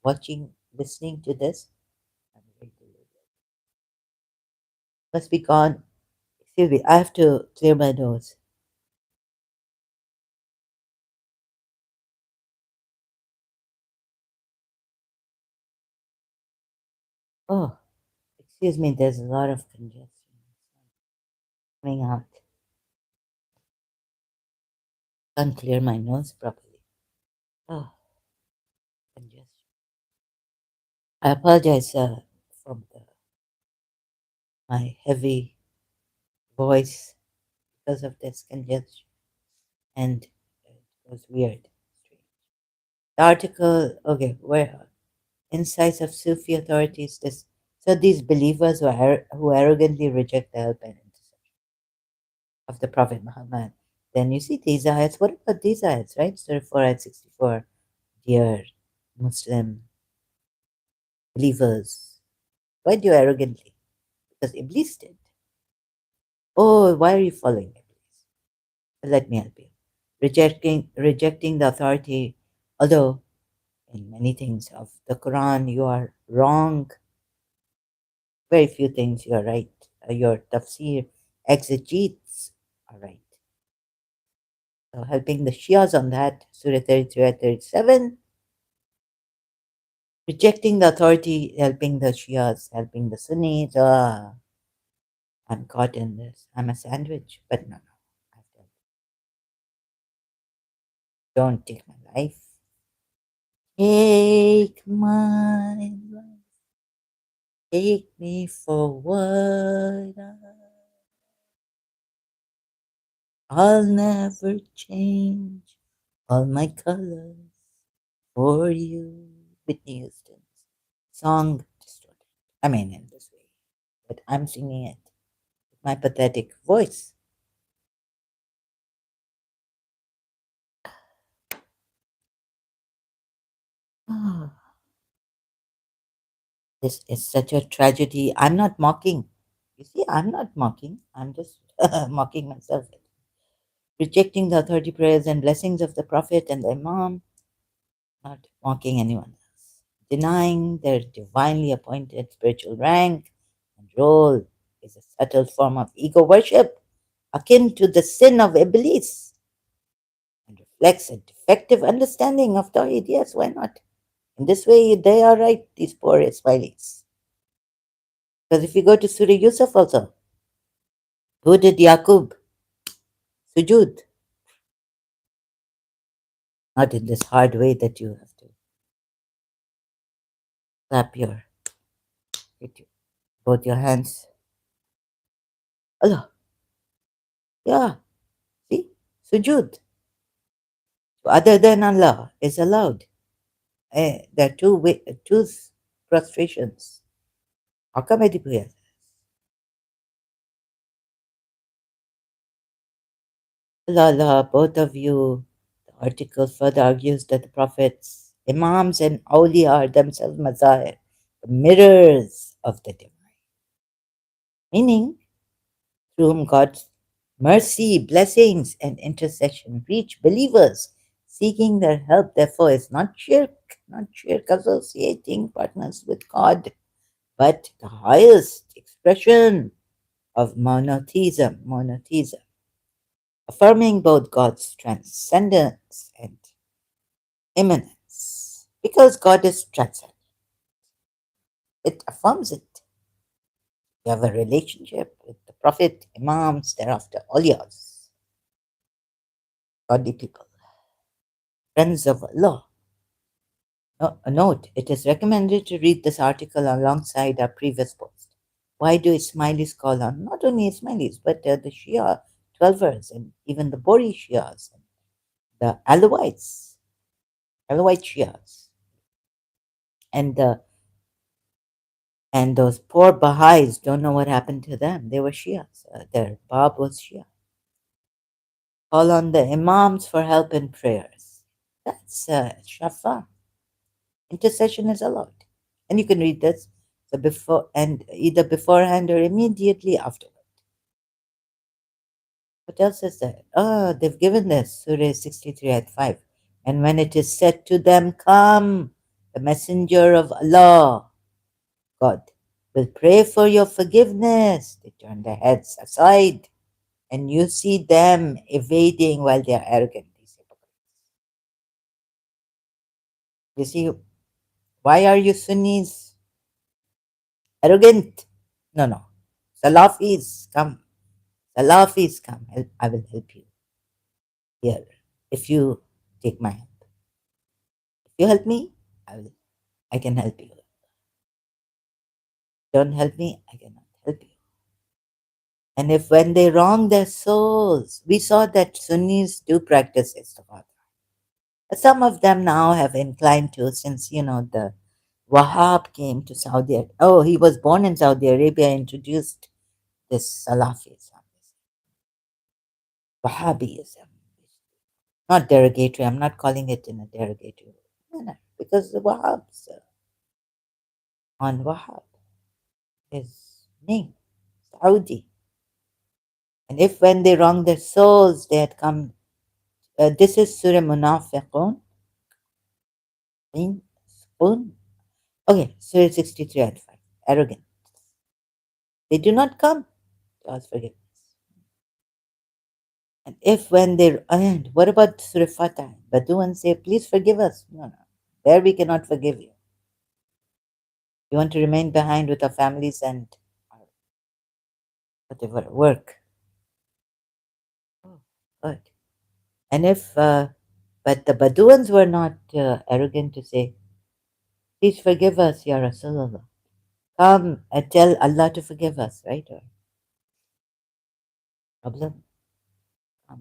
watching, listening to this. I'm very deluded. Must be gone. Excuse me, I have to clear my nose. Oh, excuse me, there's a lot of congestion coming out. Can't clear my nose properly. Oh, congestion. I apologize for my heavy voice because of this congestion, and it was weird. The article, okay, where insights of Sufi authorities. This, so these believers who arrogantly reject the help and intercession of the Prophet Muhammad. Then you see these ayats. What about these ayats, right? Surah 4 ayat 64. Dear Muslim believers, why do you arrogantly? Because Iblis did. Oh, why are you following Iblis? Let me help you. Rejecting the authority, although in many things of the Quran you are wrong, very few things you are right. Your tafsir exegetes are right. So helping the Shias on that, Surah 33 and 37, rejecting the authority, helping the Shias, helping the Sunnis. I'm caught in this. I'm a sandwich, but no, no. Don't take my life. Take my life. Take me for what I'll never change all my colors for you. Whitney Houston's song distorted. I mean, in this way, but I'm singing it with my pathetic voice. Ah, this is such a tragedy. I'm not mocking. You see, I'm not mocking. I'm just mocking myself. Rejecting the authority prayers and blessings of the Prophet and the Imam, not mocking anyone else. Denying their divinely appointed spiritual rank and role is a subtle form of ego worship akin to the sin of Iblis and reflects a defective understanding of Tawhid. Yes, why not? In this way, they are right, these poor Ismailis. Because if you go to Surah Yusuf also, who did Yaqub sujud? Not in this hard way that you have to. Clap both your hands. Allah. Yeah. See? Sujud. Other than Allah is allowed. There are two prostrations. How come I Allah, Allah, both of you. The article further argues that the prophets, imams, and awliya are themselves mazahir, mirrors of the divine. Meaning, through whom God's mercy, blessings, and intercession reach believers seeking their help. Therefore, it's not shirk associating partners with God, but the highest expression of monotheism, affirming both God's transcendence and immanence. Because God is transcendent, it affirms it. You have a relationship with the Prophet, Imams, thereafter awliyas, godly people, friends of Allah. A note, it is recommended to read this article alongside our previous post. Why do Ismailis call on not only Ismailis, but the Shia Twelvers and even the Bori Shias, and the Alawite Shias, and those poor Baha'is don't know what happened to them. They were Shias. Their Bab was Shia. Call on the Imams for help and prayers. That's Shafa. Intercession is allowed. And you can read this either beforehand or immediately afterward. What else is there? Oh, they've given this, Surah 63 at 5. And when it is said to them, come, the messenger of Allah, God, will pray for your forgiveness. They turn their heads aside, and you see them evading while they are arrogant. You see, why are you Sunnis arrogant? No. Salafis, come. Salafis, come. I will help you. Here, if you take my hand. If you help me, I can help you. Don't help me, I cannot help you. And if when they wrong their souls, we saw that Sunnis do practice istighfar. Some of them now have inclined to, since the Wahhab came to Saudi Arabia. Oh, he was born in Saudi Arabia, introduced this Salafism, Wahhabism. Not derogatory, I'm not calling it in a derogatory manner, because the Wahhabs on Wahhab is name, Saudi. And if when they wrong their souls, they had come, this is Surah Munafiqun. Okay, Surah 63 at 5. Arrogant. They do not come to ask forgiveness. And if when they, and what about Surah Fatah? Badu say, please forgive us. No. There we cannot forgive you. We want to remain behind with our families and our whatever work. Oh, good. And if, but the Baduans were not arrogant to say, please forgive us, Ya Rasulullah. Come and tell Allah to forgive us, right? Or problem?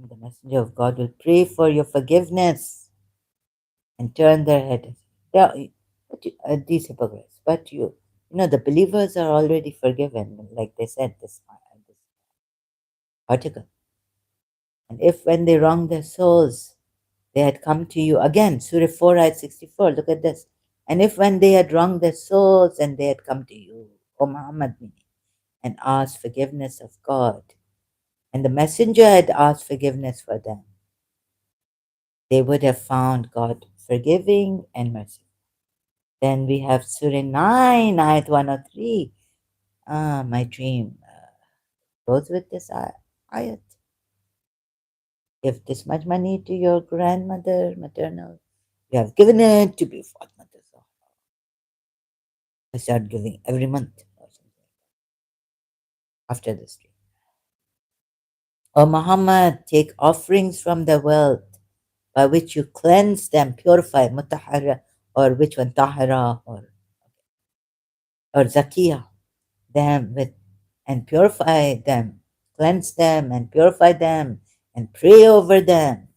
The messenger of God will pray for your forgiveness and turn their head. These hypocrites, but the believers are already forgiven, like they said this article. And if when they wrong their souls, they had come to you again, Surah 4, ayat 64. Look at this. And if when they had wronged their souls and they had come to you, O Muhammad, and asked forgiveness of God, and the messenger had asked forgiveness for them, they would have found God forgiving and merciful. Then we have Surah 9, ayat 103. My dream goes with this ayat. Give this much money to your grandmother, maternal. You have given it to be Fatma. I start giving every month or something after this dream. O Muhammad, take offerings from the wealth by which you cleanse them, purify, mutahara, or which one, tahara, or or zakia them with and purify them, cleanse them and purify them, and pray over them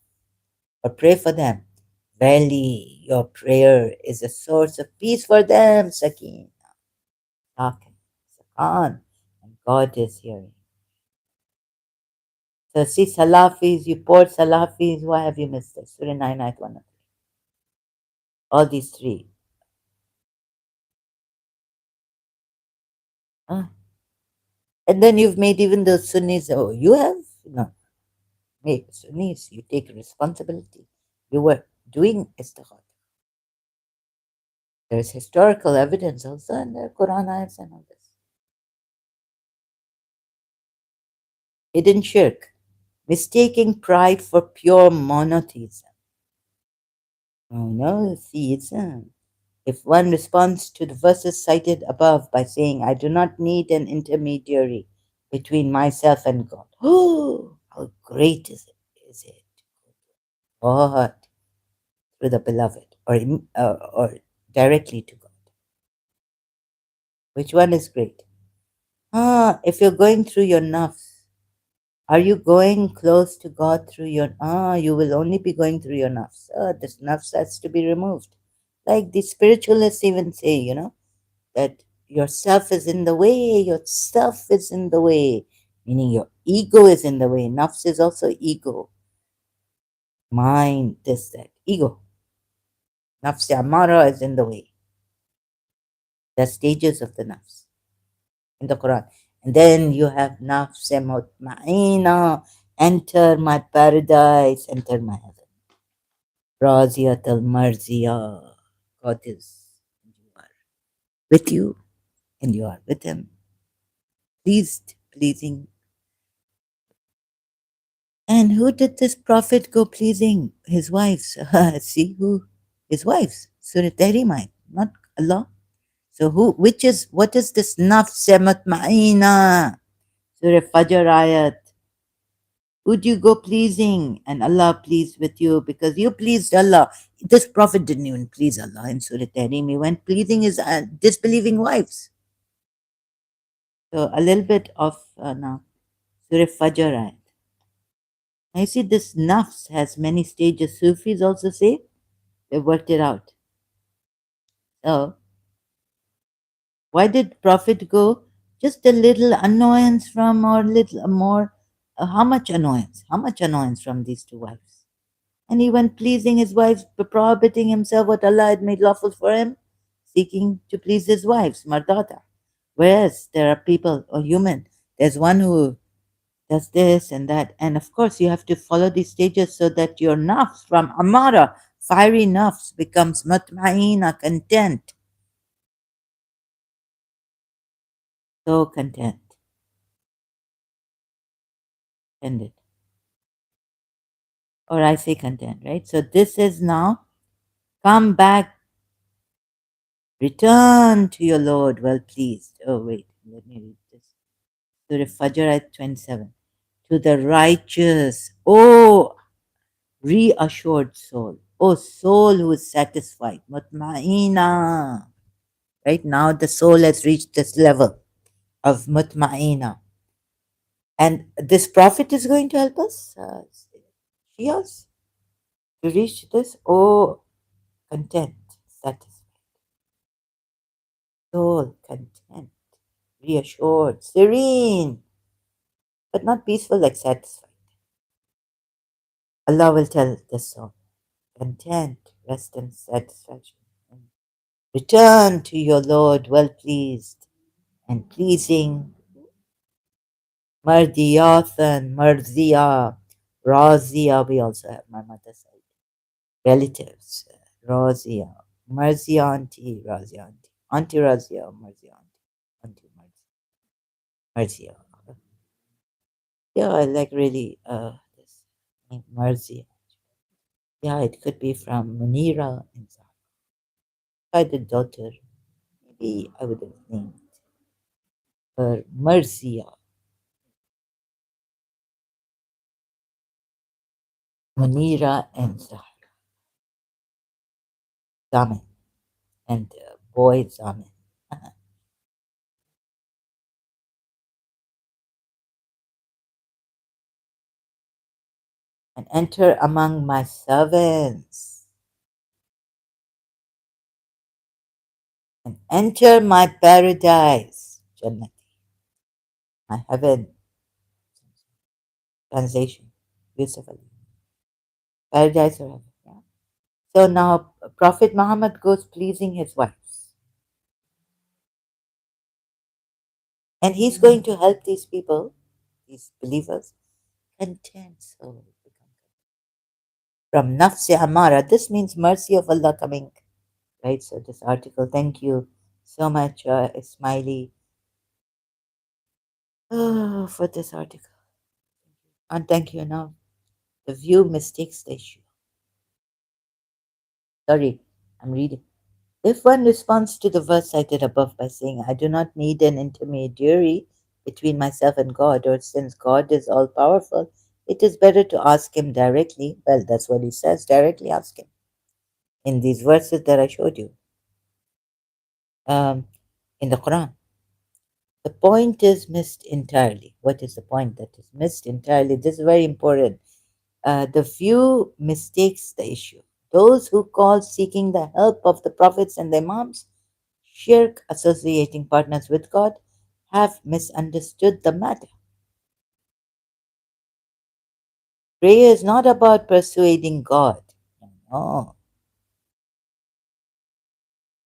or pray for them. Verily, your prayer is a source of peace for them, Sakin. Sakin, Sakan, and God is hearing. So see Salafis, you poor Salafis, why have you missed this? Surah 9, Ayat 1. All these three. Ah, and then you've made even the Sunnis, oh, you have? No. Hey, Sunnis, you take responsibility. You were doing istighfar. There's historical evidence also in the Quran ayats and all this. Hidden shirk, mistaking pride for pure monotheism. Monotheism. If one responds to the verses cited above by saying, I do not need an intermediary between myself and God. Oh, how great is it? What? Through the beloved or directly to God. Which one is great? If you're going through your nafs, are you going close to God through your you will only be going through your nafs. This nafs has to be removed. Like the spiritualists even say, that yourself is in the way, yourself is in the way, meaning your ego is in the way. Nafs is also ego. Mind, this, that. Ego. Nafs amara is in the way. The stages of the nafs in the Quran. And then you have nafs mutma'ina, enter my paradise, enter my heaven. Raziyat al marziyah. God is you are with you and you are with him. Pleased, pleasing. And who did this prophet go pleasing? His wives. See who? His wives. Surah Tahrimite, not Allah. So what is this nafs mutma'ina? Surah Fajr ayat. Would you go pleasing and Allah pleased with you because you pleased Allah? This prophet didn't even please Allah in Surah Tahrim. He went pleasing his disbelieving wives. So a little bit of now Surah Fajr ayat. Now you see this nafs has many stages. Sufis also say they worked it out. So why did prophet go? Just a little annoyance from or little more. How much annoyance? How much annoyance from these two wives? And he went pleasing his wives, prohibiting himself what Allah had made lawful for him, seeking to please his wives, mardata. Whereas there are people or human, there's one who does this and that. And of course, you have to follow these stages so that your nafs from amara, fiery nafs, becomes mutma'ina, content. So content. Contented. Or I say content, right? So this is now come back, return to your Lord, well pleased. Oh, wait, let me read this. Surah Fajr at 27. To the righteous, oh, reassured soul, oh, soul who is satisfied, mutma'ina. Right now, the soul has reached this level of mutma'ina. And this prophet is going to help us, Shias, to reach this, oh, content, satisfied. Soul, content, reassured, serene, but not peaceful like satisfied. Allah will tell the soul, content, rest and satisfaction. Return to your Lord well pleased and pleasing. Mardiyathan, Marziya, Razia, we also have my mother's side. Relatives, Razia, Marzia auntie, Razia auntie, Auntie Razia, Marzia auntie, Marzia. Yeah, I like really this name, Marzia. Yeah, it could be from Munira and Zahra. If I had a daughter, maybe I would have named her Marzia. Munira and Zahra. Zaman and boy Zaman. and enter among my servants and enter my paradise, Jannati, my heaven. Translation, beautiful. Paradise or heaven. Yeah. So now Prophet Muhammad goes pleasing his wives. And he's going to help these people, these believers, content soul. From Nafsi Amara, this means mercy of Allah coming. Right, so this article, thank you so much, Ismaili, for this article. And thank you now. The view mistakes the issue. Sorry, I'm reading. If one responds to the verse cited above by saying, I do not need an intermediary between myself and God, or since God is all powerful, it is better to ask Him directly. Well, that's what He says, directly ask Him in these verses that I showed you in the Quran. The point is missed entirely. What is the point that is missed entirely? This is very important. The view mistakes the issue. Those who call seeking the help of the prophets and the imams Shirk, associating partners with God, have misunderstood the matter. Prayer is not about persuading God. No.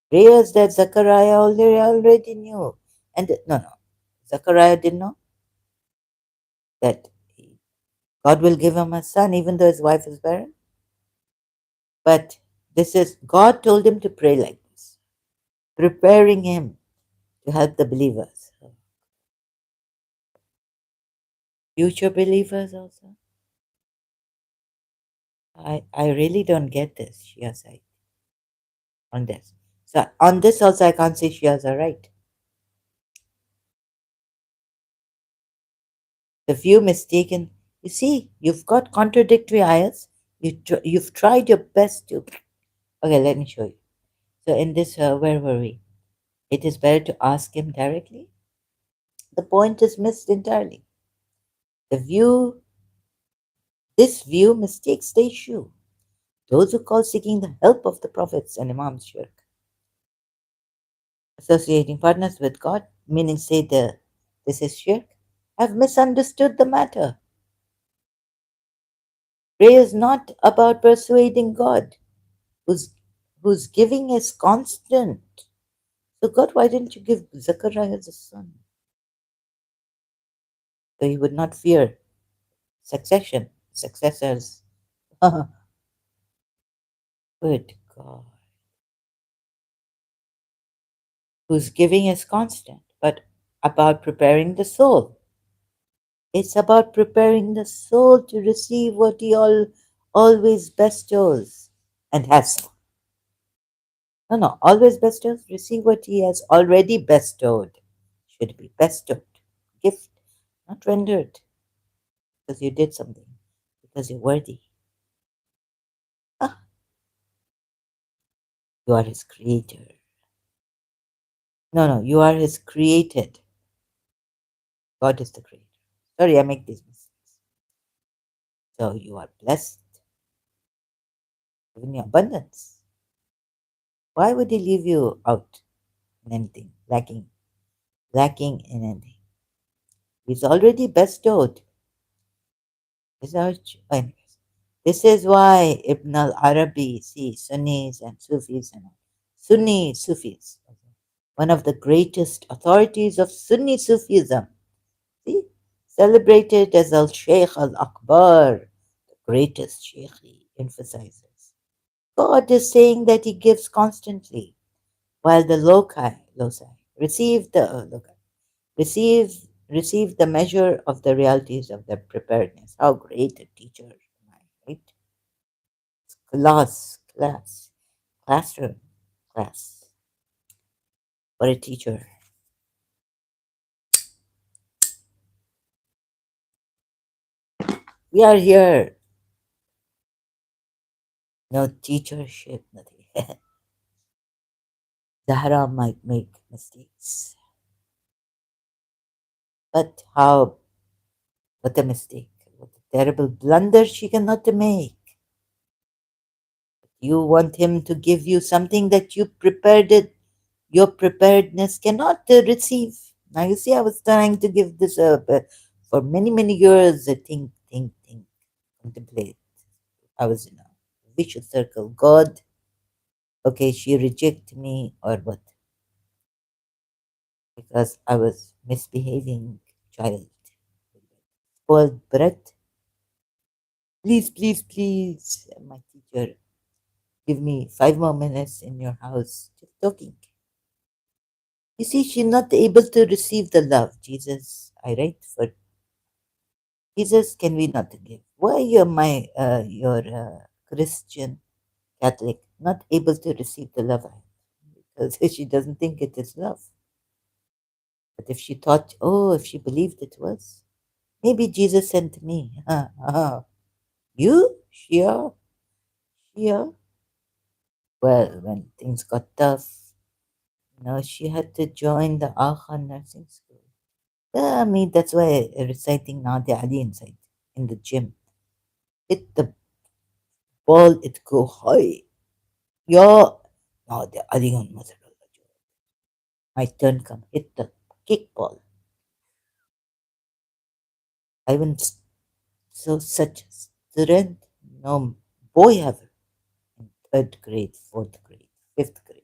Prayers that Zechariah already knew. And no. Zechariah didn't know that God will give him a son even though his wife is barren. But this is, God told him to pray like this, preparing him to help the believers. Future believers also. I really don't get this, Shia side, on this. So on this also I can't say Shias are right. The view mistaken. You see, you've got contradictory ayahs. You've tried your best to. Okay, let me show you. So in this, where were we? It is better to ask him directly. The point is missed entirely. The view, this view mistakes the issue. Those who call seeking the help of the prophets and imams shirk, associating partners with God, meaning say this is shirk, have misunderstood the matter. Prayer is not about persuading God, whose whose giving is constant. So God, why didn't you give Zechariah the son? So he would not fear successors. Good God. Whose giving is constant, but about preparing the soul. It's about preparing the soul to receive what he always bestows and has. No, always bestows, receive what he has already bestowed. Should be bestowed. Gift, not rendered because you did something, because you're worthy. Ah, you are his creator. No, you are his created. God is the creator. Sorry, I make these mistakes. So you are blessed, given you abundance. Why would he leave you out in anything, lacking in anything? He's already bestowed. Anyways, this is why Ibn al-Arabi, see, Sunnis and Sufis and Sunni Sufis, one of the greatest authorities of Sunni Sufism, see, celebrated as Al-Sheikh Al-Akbar, the greatest Sheikh, he emphasizes. God is saying that he gives constantly, while the loci, receive the receive the measure of the realities of their preparedness. How great a teacher am I, right? Classroom, class. What a teacher. We are here. No teachership, nothing. Zahra might make mistakes. But how, what a mistake, what a terrible blunder she cannot make. You want him to give you something that you prepared it, your preparedness cannot receive. Now you see, I was trying to give this up for many, many years. Think, contemplate. I was in a vicious circle. God, okay, she reject me or what? Because I was misbehaving child. Spoiled brat. Please, please, please, my teacher, give me 5 more minutes in your house. Just talking. You see, she's not able to receive the love. Jesus, I write for Jesus, can we not give? Why you're my, your Christian Catholic not able to receive the love? Because she doesn't think it is love. But if she thought, oh, if she believed it was, maybe Jesus sent me. You? Shia? Shia? Well, when things got tough, she had to join the Agha nursing school. I mean, that's why reciting Nadi Ali inside in the gym. Hit the ball, it go high. Yeah. Nadi Ali on Mazar. My turn come, hit the kickball. I went so such strength, no boy ever in third grade, fourth grade, fifth grade.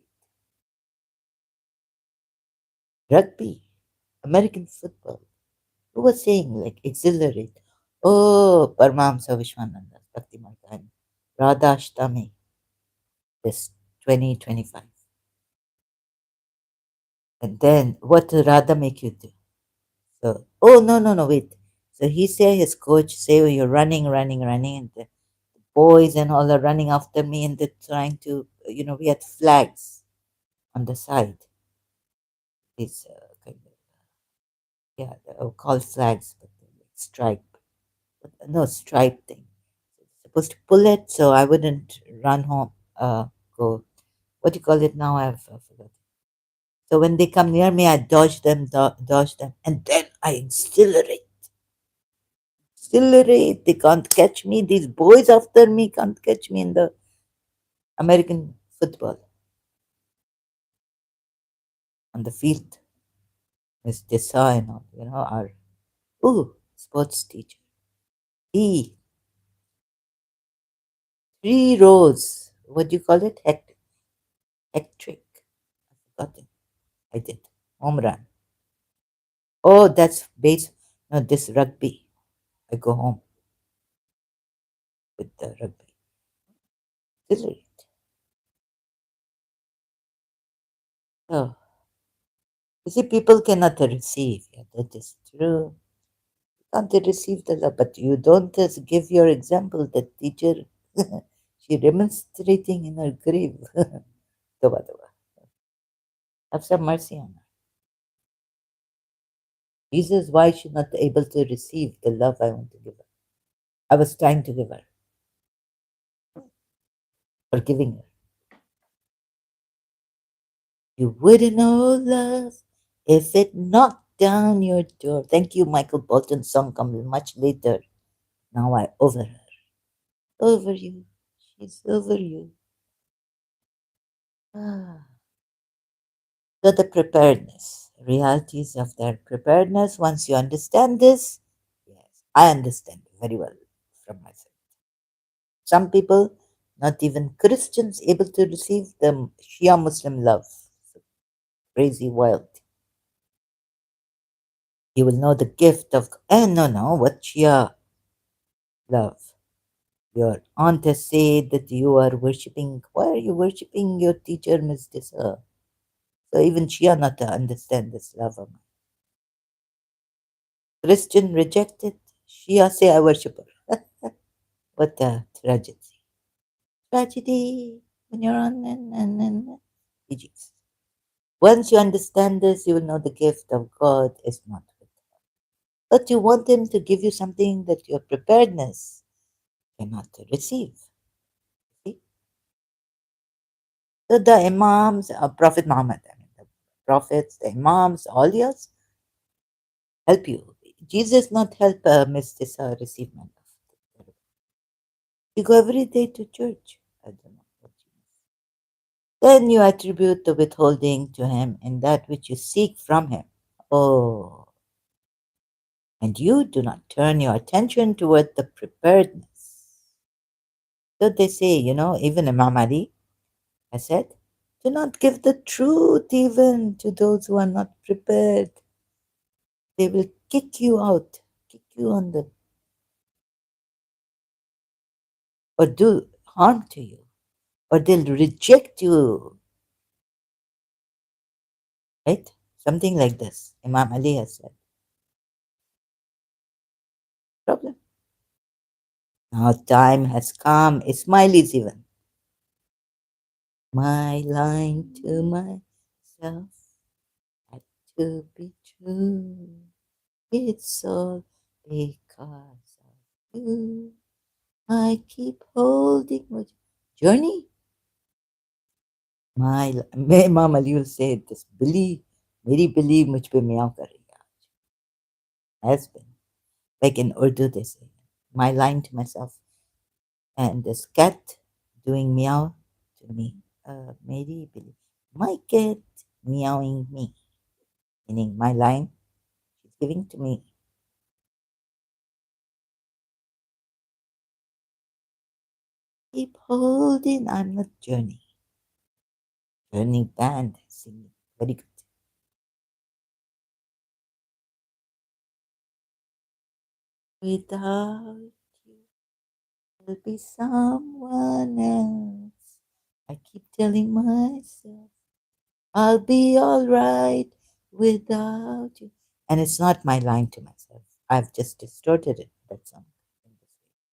Rugby, American football. Who was saying like exhilarate? Oh, Paramahamsa Vishwananda, Bhakti Martani, Radha Ashtami, this 2025. And then what did Radha make you do? So, oh, no, wait. So he say his coach say, oh, you're running, and the boys and all are running after me, and they're trying to, we had flags on the side. These kind of, yeah, they're called flags, but they're like stripe, no stripe thing. Supposed to pull it so I wouldn't run home. Go. What do you call it now? I've forgotten. So when they come near me, I dodge them, dodge them, and then I accelerate. Accelerate. They can't catch me. These boys after me can't catch me in the American football on the field. Miss Desai and all, our sports teacher. He 3 rows. What do you call it? Hectric. I forgot it. I did. Home run. Oh, that's base. No, this rugby. I go home with the rugby. Silly. Oh, you see, people cannot receive. Yeah, that is true. Can't receive the love, but you don't just give your example. That teacher, she demonstrating in her grave. Toba, toba. Have some mercy on her. Jesus, why is she not able to receive the love I want to give her? I was trying to give her, forgiving her. You wouldn't know love if it knocked down your door. Thank you, Michael Bolton's song comes much later. Now I over her. Over you. She's over you. Ah. So the preparedness, realities of their preparedness. Once you understand this, yes, I understand very well from myself. Some people, not even Christians, able to receive the Shia Muslim love. So crazy, wild. You will know the gift of. No, what Shia love? Your aunt has said that you are worshipping. Why are you worshipping your teacher, Miss Disa? So even Shia not to understand this love of mine. Christian rejected. Shia say I worship her. What a tragedy. Tragedy when you're on and PGs. Once you understand this, you will know the gift of God is not with you. But you want Him to give you something that your preparedness cannot receive. See? So the Imams, Prophet Muhammad, the prophets, the Imams, all yours help you. Jesus not help Miss Tissa receive my love. You go every day to church. I don't know what you mean. Then you attribute the withholding to him in that which you seek from him. Oh, and you do not turn your attention toward the preparedness. So they say, even Imam Ali has said, do not give the truth even to those who are not prepared. They will kick you out, kick you on the, or do harm to you, or they'll reject you, right? Something like this. Imam Ali has said. Problem. Now time has come. Ismailis even. My line to myself had to be true. It's all because of you. I keep holding my journey. मैं इमाम Ali will say this बिल्ली मेरी बिल्ली मुझ पे म्याऊं कर रही है has been like in Urdu they say my line to myself and this cat doing meow to me मेरी बिल्ली my cat meowing me meaning my line she's giving to me keep holding I'm not journey band singing very good without you will be someone else I keep telling myself I'll be all right without you. And it's not my line to myself. I've just distorted it, that song,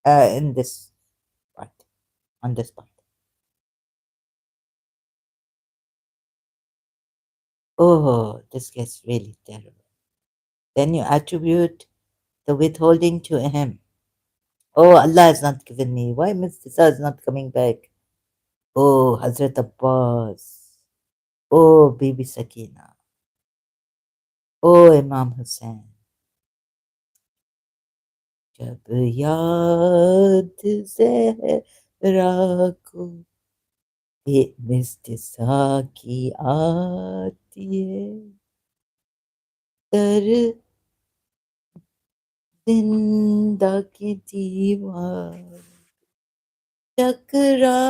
in this part, on this part. Oh, this gets really terrible. Then you attribute the withholding to him. Oh, Allah has not given me. Why Miss Tisa is not coming back? Oh, Hazrat Abbas. Oh, Baby Sakina. Oh, Imam Hussain. जब याद जहरा को ये मिस्सा की आती है तर जिंदा की दीवार टकरा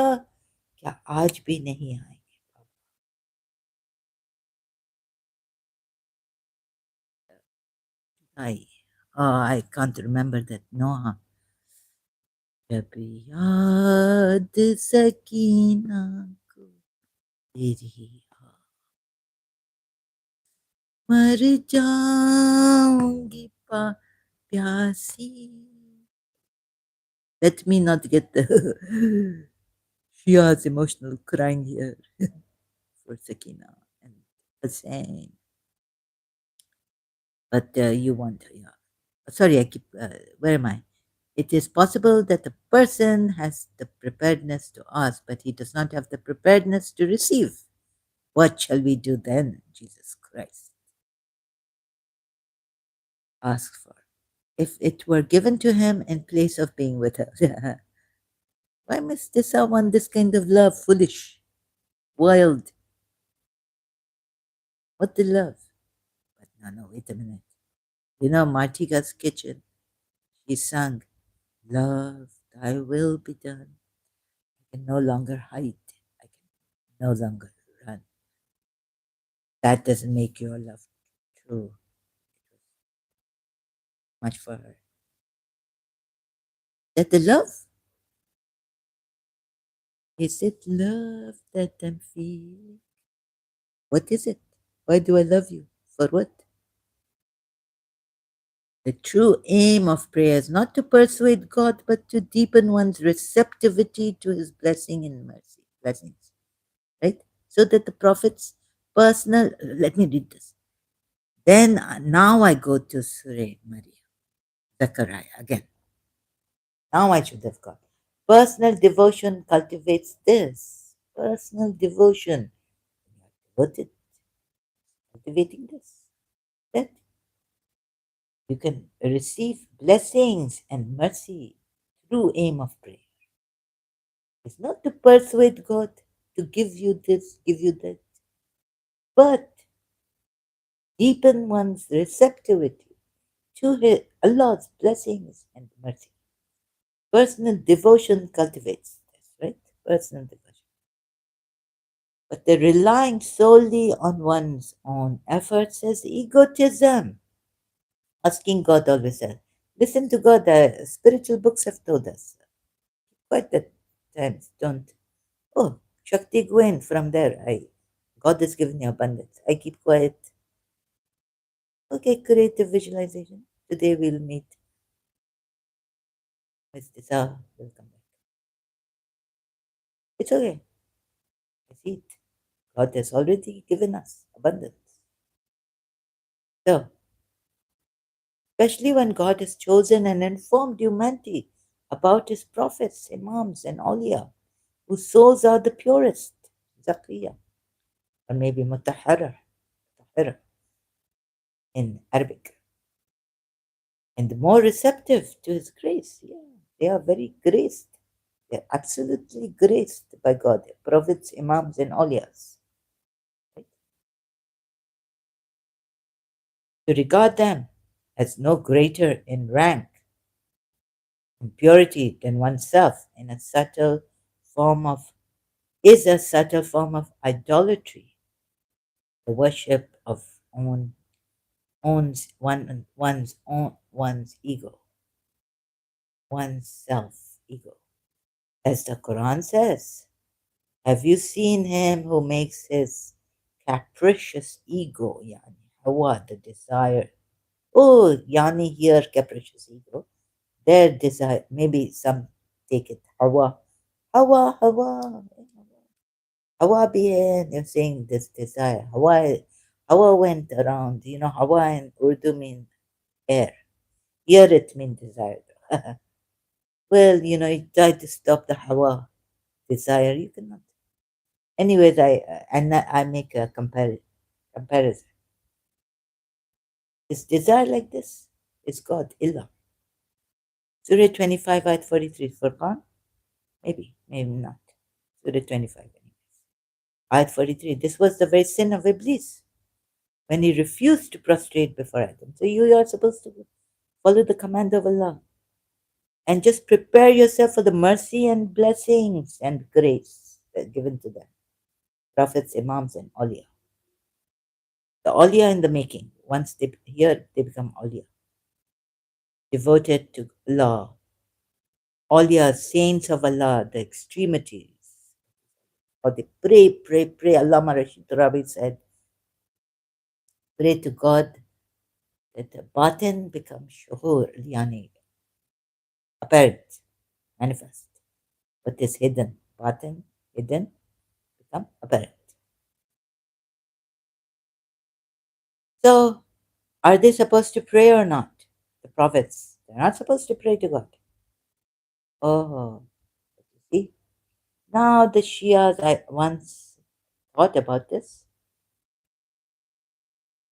क्या आज भी नहीं आएंगे आई I can't remember that no जब याद सकीना को तेरी मर जाऊंगी प्यासी let me not get the Shia's emotional crying here for Sakina and Hussein. But you want, yeah. Sorry, I keep, where am I? It is possible that the person has the preparedness to ask, but he does not have the preparedness to receive. What shall we do then, Jesus Christ? Ask for. If it were given to him in place of being withheld. Why must this want this kind of love? Foolish, wild. What the love? But no, wait a minute. Martika's kitchen, she sang, Love, thy will be done. I can no longer hide. I can no longer run. That doesn't make your love true. Much for her. That the love? Is it love that I'm feeling? What is it? Why do I love you? For what? The true aim of prayer is not to persuade God, but to deepen one's receptivity to his blessing and mercy. Blessings. Right? So that the prophet's personal let me read this. Then now I go to Surah Maria, Zechariah again. Now I should have got. Personal devotion cultivates this. Personal devotion. Devoted, cultivating this. That you can receive blessings and mercy through aim of prayer. It's not to persuade God to give you this, give you that, but deepen one's receptivity to Allah's blessings and mercy. Personal devotion cultivates this, right? Personal devotion. But the relying solely on one's own efforts is egotism. Asking God always says, listen to God. The spiritual books have told us quite at times. Don't, oh, Shakti, go in from there. God has given you abundance. I keep quiet. Okay, creative visualization. Today we'll meet Miss Disa. We'll come back. It's okay. I see it. God has already given us abundance. So, especially when God has chosen and informed humanity about his prophets, imams, and awliya, whose souls are the purest, Zakiya, or maybe mutahara in Arabic, and more receptive to his grace. Yeah, they are very graced. They're absolutely graced by God, prophets, imams, and awliyas. Right? To regard them as no greater in rank and purity than oneself in a subtle form of is a subtle form of idolatry, the worship of one's ego, one's self ego. As the Quran says, have you seen him who makes his capricious ego, yani hawa, the desire? Oh, yani here, capricious ego. Their desire, maybe some take it hawa, hawa, hawa. Hawa bien, you're saying this desire. Hawa went around, Hawa in Urdu means air. Here it means desire. Well, you try to stop the Hawa desire, you cannot. Anyways, I make a comparison. Is desire like this? Is God, Illah. Surah 25, ayat 43, Furqan? Maybe not. Surah 25, ayat 43. This was the very sin of Iblis when he refused to prostrate before Adam. So you are supposed to follow the command of Allah and just prepare yourself for the mercy and blessings and grace that are given to them. Prophets, Imams, and Awliya. The Awliya in the making. Once they here, they become Awliya. Devoted to Allah. Awliya, saints of Allah, the extremities. Or they pray, pray, pray. Allama Rashid Rabi said, pray to God that the batin becomes shuhur, yani apparent, manifest. What is hidden, batin, hidden, become apparent. So, are they supposed to pray or not? The prophets, they're not supposed to pray to God. Oh, see? Now the Shias, I once thought about this.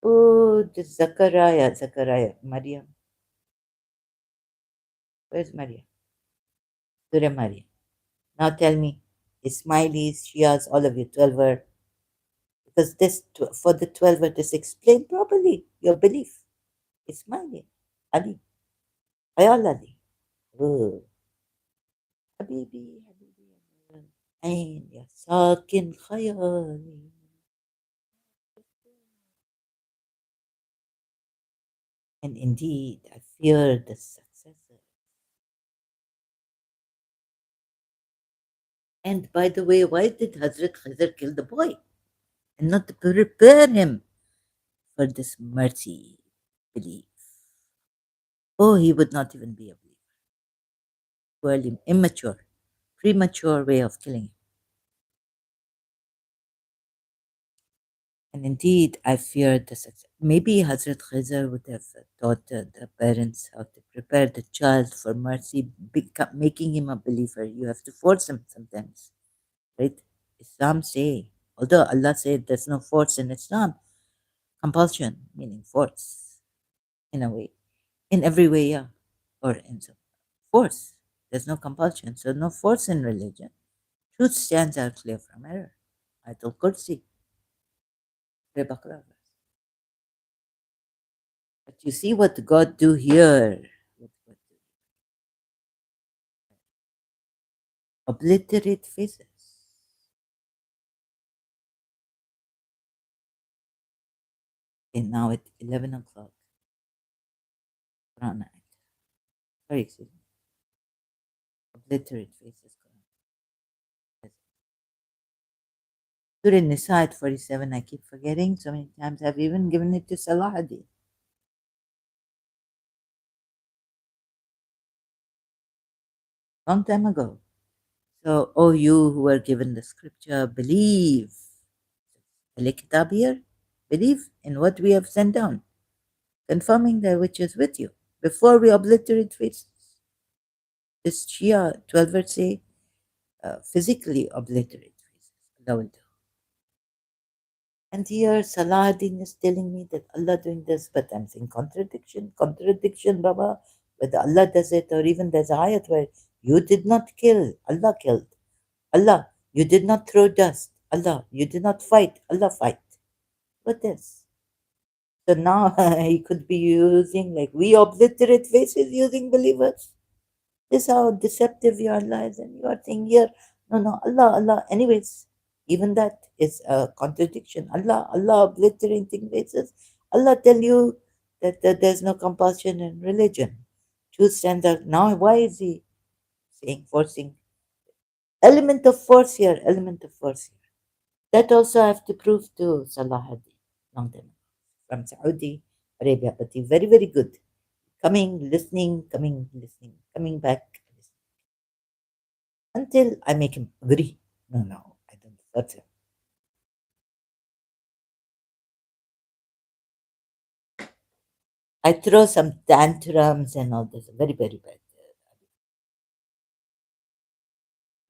Oh, the Zachariah, Maryam. Where's Maryam? Surah Maryam. Now tell me, Ismailis, Shias, all of you, 12er, because this, for the 12er, this explain properly your belief. Ismaili, Ali, Ayal Ali. Oh, Habibi, Habibi, Ain, ya sakin khayali. And indeed, I fear the successor. And by the way, why did Hazrat Khizr kill the boy and not to prepare him for this mercy belief? Oh, he would not even be a believer. Early, immature, premature way of killing him. And indeed, I fear the success. Maybe Hazrat Khizr would have taught the parents how to prepare the child for mercy, making him a believer. You have to force him sometimes, right? Islam say, although Allah said there's no force in Islam, compulsion meaning force in a way, in every way, yeah, or in some force. There's no compulsion, so no force in religion. Truth stands out clear from error. Ayatul Kursi, Surah Baqarah. But you see what God do here. Obliterate faces. And now at 11 o'clock, Quran ayat. Sorry, excuse me. Obliterate faces. Yes. Surah Nisa at 47, I keep forgetting so many times. I've even given it to Salahadi. Long time ago. So, oh, you who were given the scripture, believe. Al-Kitab here, believe in what we have sent down, confirming that which is with you, before we obliterate faces. This Shia 12 verse say, physically obliterate faces. Allah will do. And here Salahuddin is telling me that Allah doing this, but I'm saying contradiction, Baba. Whether Allah does it or even there's a ayat where you did not kill, Allah killed. Allah, you did not throw dust. Allah, you did not fight. Allah fight. What else? So now he could be using like we obliterate faces using believers. This is how deceptive your Allah is, and you are saying here, no, Allah, Allah. Anyways, even that is a contradiction. Allah obliterating faces. Allah tell you that there's no compulsion in religion. Truth stands out. Now why is he saying forcing element of force here? Element of force here. That also I have to prove to Salahuddin long time ago, from Saudi Arabia, but he's very, very good. Coming, listening, coming back, until I make him agree. No, I don't. That's it. I throw some tantrums and all this. Very, very bad.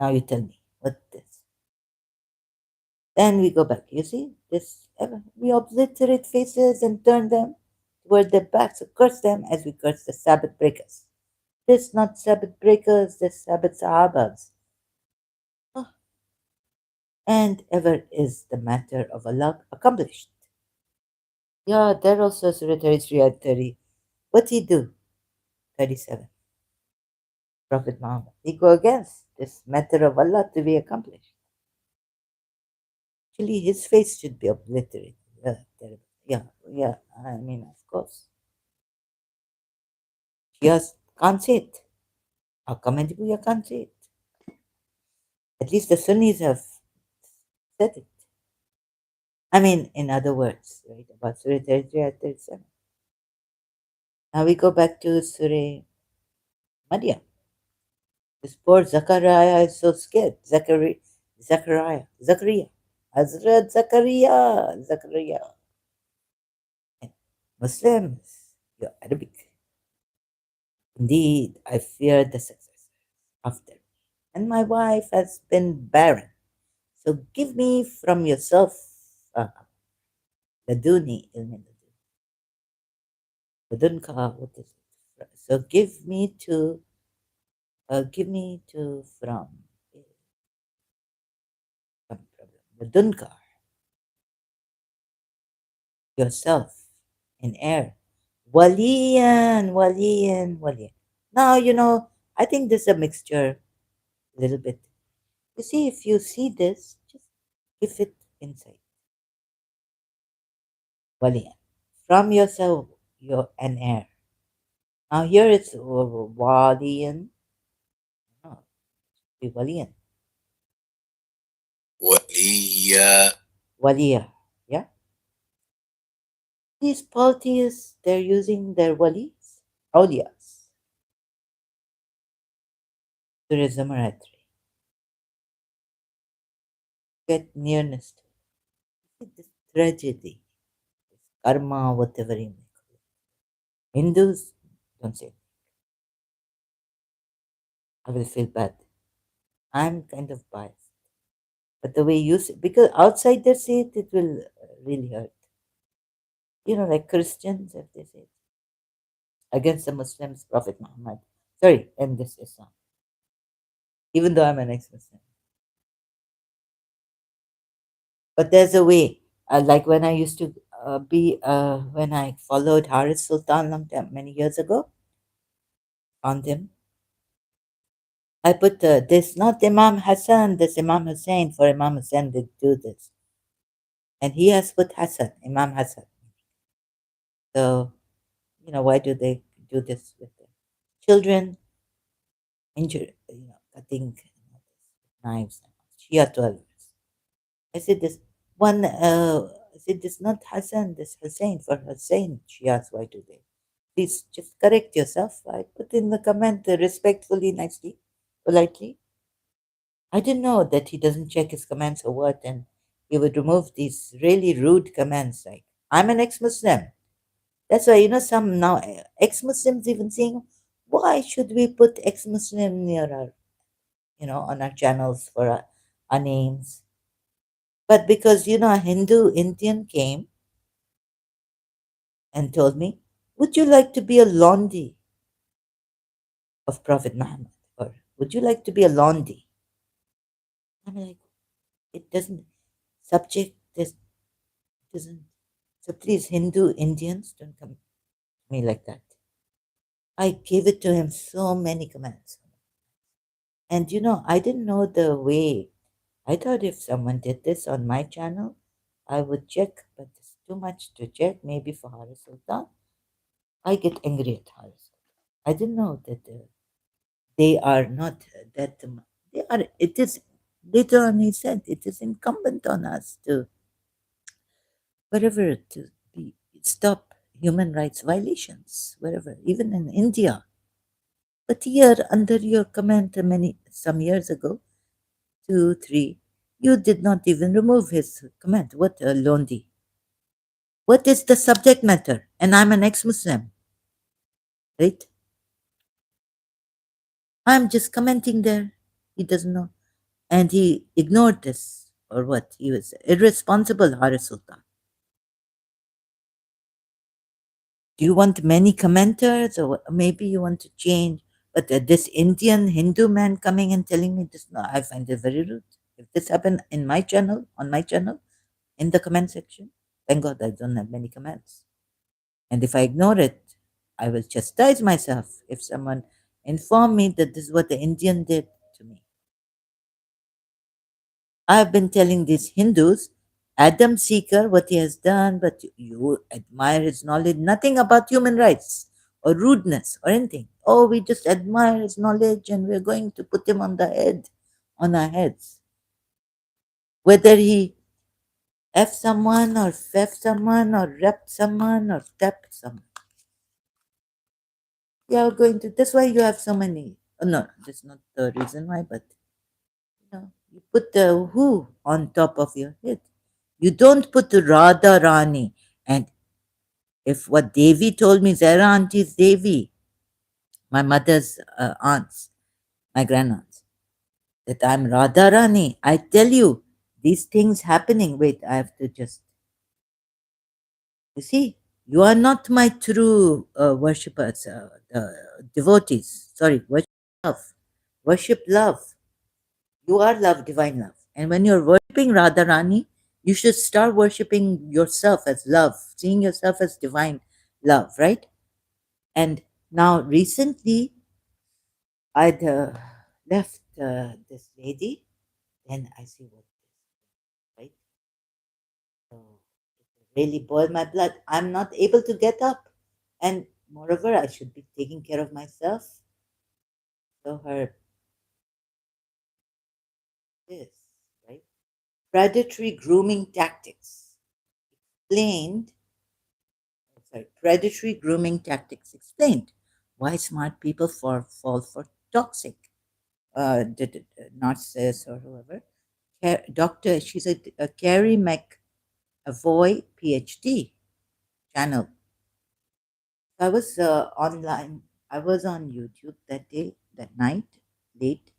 Now you tell me what this. Then we go back. You see this? We obliterate faces and turn them toward their backs. Curse them as we curse the Sabbath breakers. This not Sabbath breakers. This Sabbath Sahabas. Oh, and ever is the matter of Allah accomplished. Yeah, there also Surah 33 and 30. What he do? 37. Prophet Muhammad. He go against this matter of Allah to be accomplished. Actually, his face should be obliterated. Terrible. Yeah. I mean, of course. Shias can't say it. How come you can't say it? At least the Sunnis have said it. I mean, in other words, right, about Surah 33 and 37. Now we go back to Surah Maryam. This poor Zachariah is so scared. Zachariah. Hazrat Zachariah. And Muslims, you're Arabic. Indeed, I fear the success after me. And my wife has been barren. So give me from yourself, laduni ilmin ladunka, what is it? So give me to from ladunka, yourself, in air. Waliyan. Now, I think this is a mixture, a little bit. You see, if you see this, just give it insight. Waliyan. From yourself, your an air. Now here it's Waliyan. No, be Waliyan. Waliya. Waliya. Yeah? These polytheists, they're using their walis, awliyas. Surah Zumar ayat 3. Get nearness to it. This tragedy, this karma, whatever you may call it. Hindus don't say it. I will feel bad. I'm kind of biased. But the way you say, because outsiders say it, it will really hurt. Like Christians, if they say it against the Muslims, Prophet Muhammad. Sorry, and this Islam. Even though I'm an ex-Muslim. But there's a way. Like when I used to when I followed Haris Sultan long time, many years ago on them, I put this, not Imam Hassan, this Imam Hussein, for Imam Hussein did do this. And he has put Hassan, Imam Hassan. So, why do they do this with the children, injured, cutting knives, Shia 12. I said this one, I said this not Hassan, this Hussein, for Hussein, Shias, why do they? Please just correct yourself. I put in the comment respectfully, nicely, politely. I didn't know that he doesn't check his comments or what, and he would remove these really rude comments like, I'm an ex Muslim. That's why, some now ex Muslims even saying, why should we put ex Muslim near our, on our channels for our names? But because, a Hindu Indian came and told me, would you like to be a Londi of Prophet Muhammad? Or would you like to be a Londi? I'm like, it doesn't, subject, this doesn't. So please, Hindu Indians, don't come to me like that. I gave it to him so many commands. And I didn't know the way. I thought if someone did this on my channel, I would check, but it's too much to check. Maybe for Haris Sultan, I get angry at Haris. I didn't know that they are not that. They are. It is. Later on, he said it is incumbent on us to wherever to be stop human rights violations wherever, even in India. But here, under your comment some years ago, 2, 3, you did not even remove his comment. What a Londi. What is the subject matter? And I'm an ex-Muslim, right? I'm just commenting there. He doesn't know. And he ignored this, or what? He was irresponsible, Haris Sultan. Do you want many commenters, or maybe you want to change? But this Indian Hindu man coming and telling me this, no, I find it very rude. If this happened in my channel, on my channel, in the comment section, thank God I don't have many comments. And if I ignore it, I will chastise myself if someone inform me that this is what the Indian did to me. I have been telling these Hindus, Adam Seeker, what he has done, but you admire his knowledge, nothing about human rights or rudeness or anything. Oh, we just admire his knowledge and we're going to put him on the head, on our heads. Whether he F someone or F someone or rep someone or tap someone. You are going to, that's why you have so many. No, that's not the reason why, but you put the who on top of your head. You don't put Radha Rani. And if what Devi told me, Zara auntie is Devi, my mother's aunts, my grandaunt, that I'm Radha Rani. I tell you, these things happening. Wait, I have to just, you see, you are not my true worshippers, devotees. Sorry, worship love. Worship love. You are love, divine love. And when you're worshipping Radharani, you should start worshipping yourself as love, seeing yourself as divine love, right? And now, recently, I'd left this lady, then I see what it is, right? So it really boiled my blood. I'm not able to get up. And moreover, I should be taking care of myself. So her this, right? Predatory grooming tactics explained predatory grooming tactics explained why smart people fall for toxic narcissists or whoever. Doctor, she's a Carrie McAvoy PhD channel. I was online. I was on YouTube that day, that night, late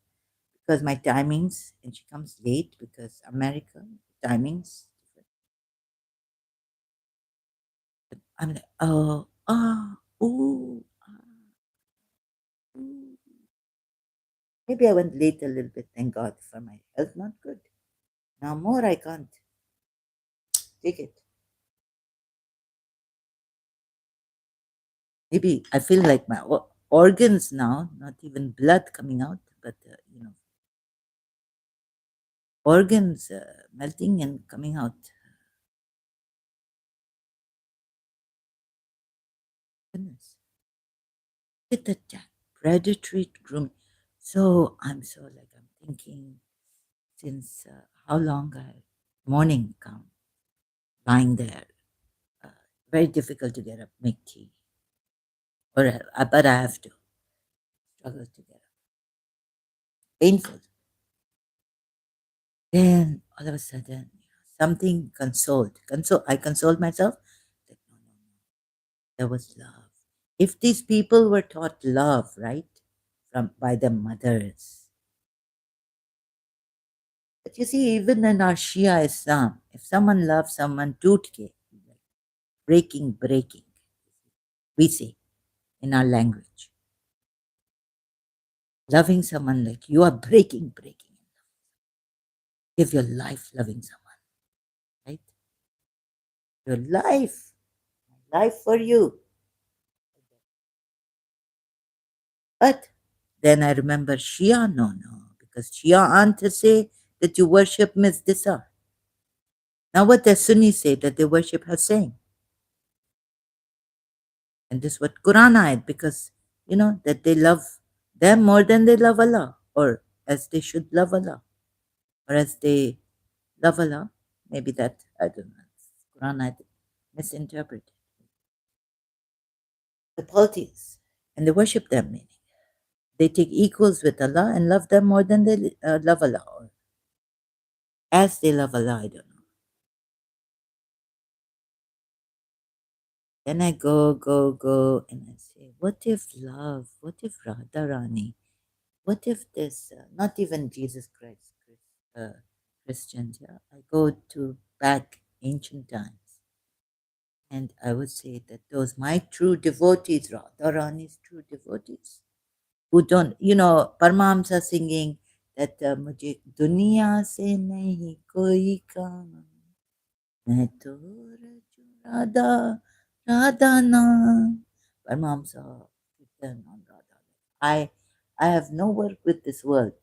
because my timings, and she comes late because America timings. I'm like, oh, ooh, ooh. Maybe I went late a little bit, thank God, for my health not good. Now more I can't. take it. Maybe I feel like my organs now, not even blood coming out, but organs melting and coming out. Goodness, look at that predatory grooming. So I'm thinking since how long I morning come lying there, uh, very difficult to get up, make tea, or but I have to struggle to get up, painful. Then all of a sudden, something I consoled myself. Like, no, no, no. There was love. If these people were taught love, right, from by their mothers. But you see, even in our Shia Islam, if someone loves someone, tutke, breaking, we say in our language. Loving someone like you are breaking. Give your life loving someone, right? Your life for you. But then I remember Shia, no, because Shia aunt say that you worship Miss Disa. Now what the Sunnis say that they worship Hussein. And this is what Quran ayat, because that they love them more than they love Allah, or as they should love Allah, or as they love Allah. Maybe that I don't know. Quran ayat misinterpreted. The polytheists, and they worship them, meaning they take equals with Allah and love them more than they love Allah, or as they love Allah, I don't know. Then I go, and I say, what if love? What if Radharani? What if this, not even Jesus Christ, Christians, yeah? I go to back ancient times, and I would say that those my true devotees, Radharani's true devotees, who don't, Parmams are singing that mujhe duniya se nahi koi kam, मैं तो रचूं राधा नाम. Parmams are Kirtan on Radha. I have no work with this world.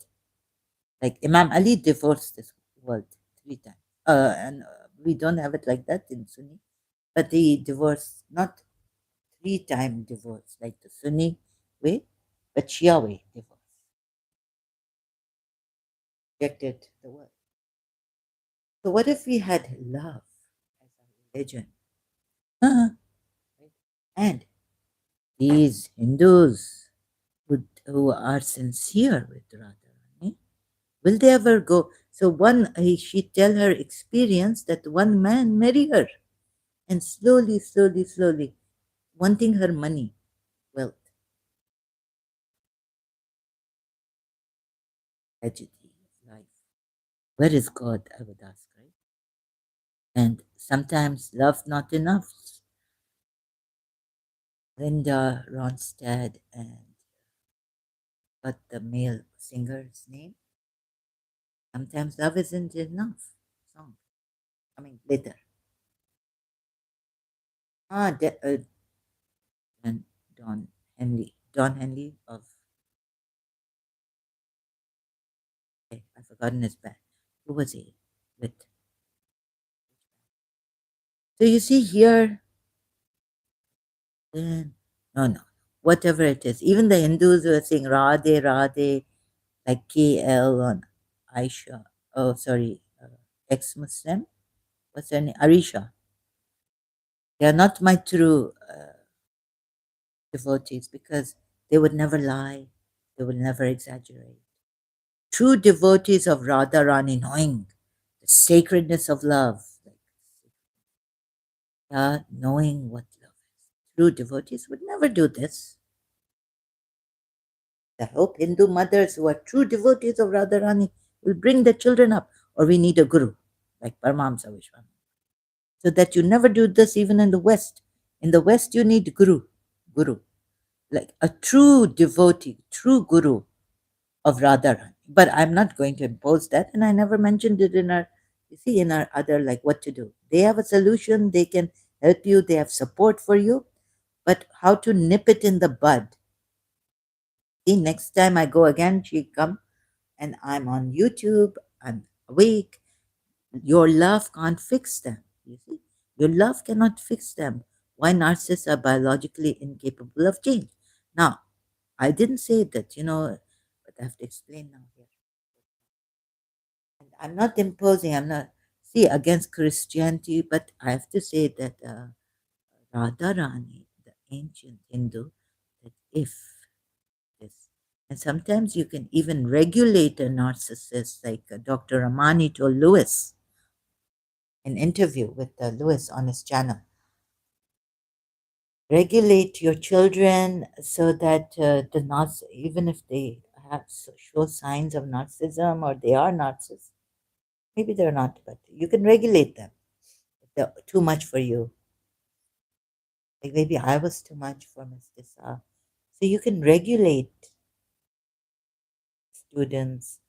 Like Imam Ali divorced this world 3 times. And we don't have it like that in Sunni, but he divorced not 3-time divorce like the Sunni way, but Shia way divorce. Rejected the world. So what if we had love as a religion? And these Hindus who are sincere with Radharani, will they ever go? So she tell her experience that one man marry her, and slowly, wanting her money, wealth, tragedy of life. Where is God? I would ask, right? And sometimes love not enough. Linda Ronstadt and what the male singer's name? Sometimes love isn't enough. Song coming later. And Don Henley of I've forgotten his band. Who was he with? So you see here, no, whatever it is. Even the Hindus who are saying Radhe Radhe, like KL on Aisha. Oh, sorry, ex-Muslim. What's her name? Arisha. They are not my true devotees because they would never lie. They would never exaggerate. True devotees of Radharani, knowing the sacredness of love, knowing what love is. True devotees would never do this. I hope Hindu mothers who are true devotees of Radharani will bring their children up, or we need a guru, like Paramahamsa Vishwanatha. So that you never do this even in the West. In the West, you need guru, like a true devotee, true guru of Radharani. But I'm not going to impose that, and I never mentioned it in our You see, in our other, like what to do. They have a solution, they can help you, they have support for you, but how to nip it in the bud. See, next time I go again, she come and I'm on YouTube, I'm awake. Your love can't fix them. You see, your love cannot fix them. Why narcissists are biologically incapable of change. Now, I didn't say that, but I have to explain now here. And I'm not imposing, I'm not, see, against Christianity, but I have to say that Radharani, the ancient Hindu, that if this, and sometimes you can even regulate a narcissist, like Dr. Ramani told Lewis, an interview with Lewis on his channel. Regulate your children so that even if they have show signs of narcissism or they are narcissists, maybe they're not, but you can regulate them if they're too much for you. Like maybe I was too much for Mr. Sa. So you can regulate students,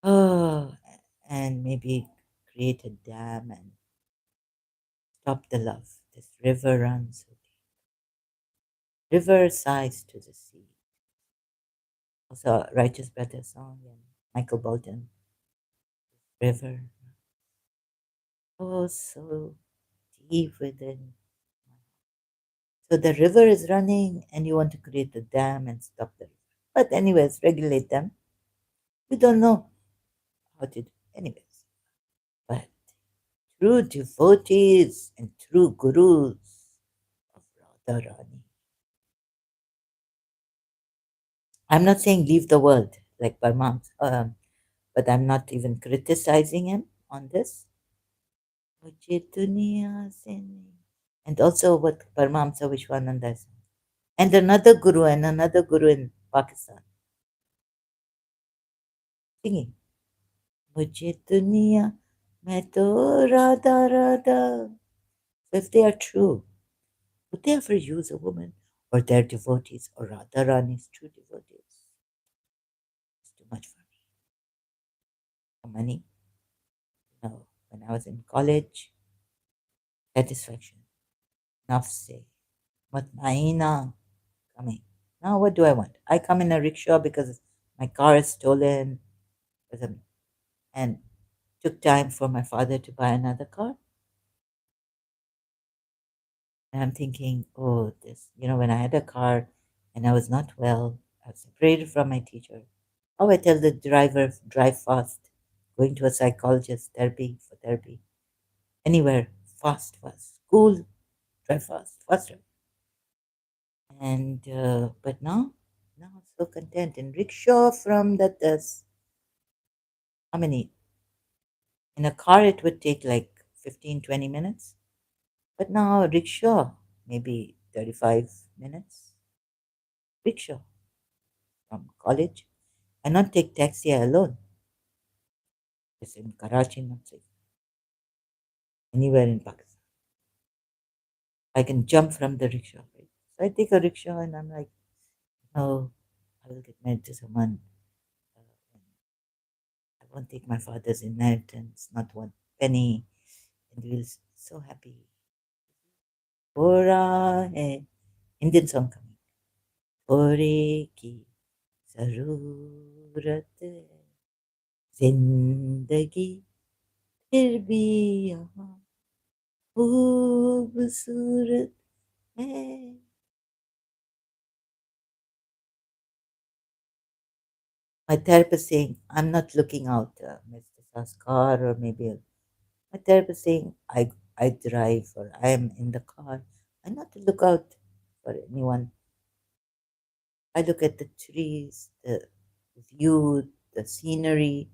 oh, and maybe create a dam and stop the love. This river runs so deep. River sighs to the sea. Also, a Righteous Brother song and Michael Bolton. River. Oh, so deep within. So the river is running and you want to create a dam and stop the river. But anyways, regulate them. You don't know how to do anyways. But true devotees and true gurus of Radharani. I'm not saying leave the world like Paramahansa, but I'm not even criticizing him on this. मुझे दुनिया से नहीं. And also what Paramahamsa Vishwananda is. And another guru in Pakistan singing. मुझे दुनिया में तो Radha Radha. So if they are true, would they ever use a woman or their devotees or Radharani's true devotees? It's too much for me. For money? No. When I was in college, satisfaction. Enough say. Mutmaina coming. Now what do I want? I come in a rickshaw because my car is stolen and took time for my father to buy another car. And I'm thinking, oh, this, when I had a car and I was not well, I was separated from my teacher. Oh, I tell the driver, drive fast, going to a psychologist, for therapy, anywhere, fast, school, drive fast, faster. And, but now I'm so content. In rickshaw from that, how many? In a car, it would take like 15, 20 minutes. But now, rickshaw, maybe 35 minutes. Rickshaw from college. I not take taxi alone. It's in Karachi, not safe. Anywhere in Pakistan. I can jump from the rickshaw. Right? So I take a rickshaw and I'm like, no, I will get married to someone. I won't take my father's inheritance, not one penny. And we'll so happy. Pura hai. Indian song coming. Pure ki zarurat hai. जिंदगी फिर भी यहाँ खूबसूरत है. My therapist saying, I'm not looking out Mr. Sa's car or maybe my therapist saying, I drive or I am in the car. I'm not to look out for anyone. I look at the trees, the view, the scenery.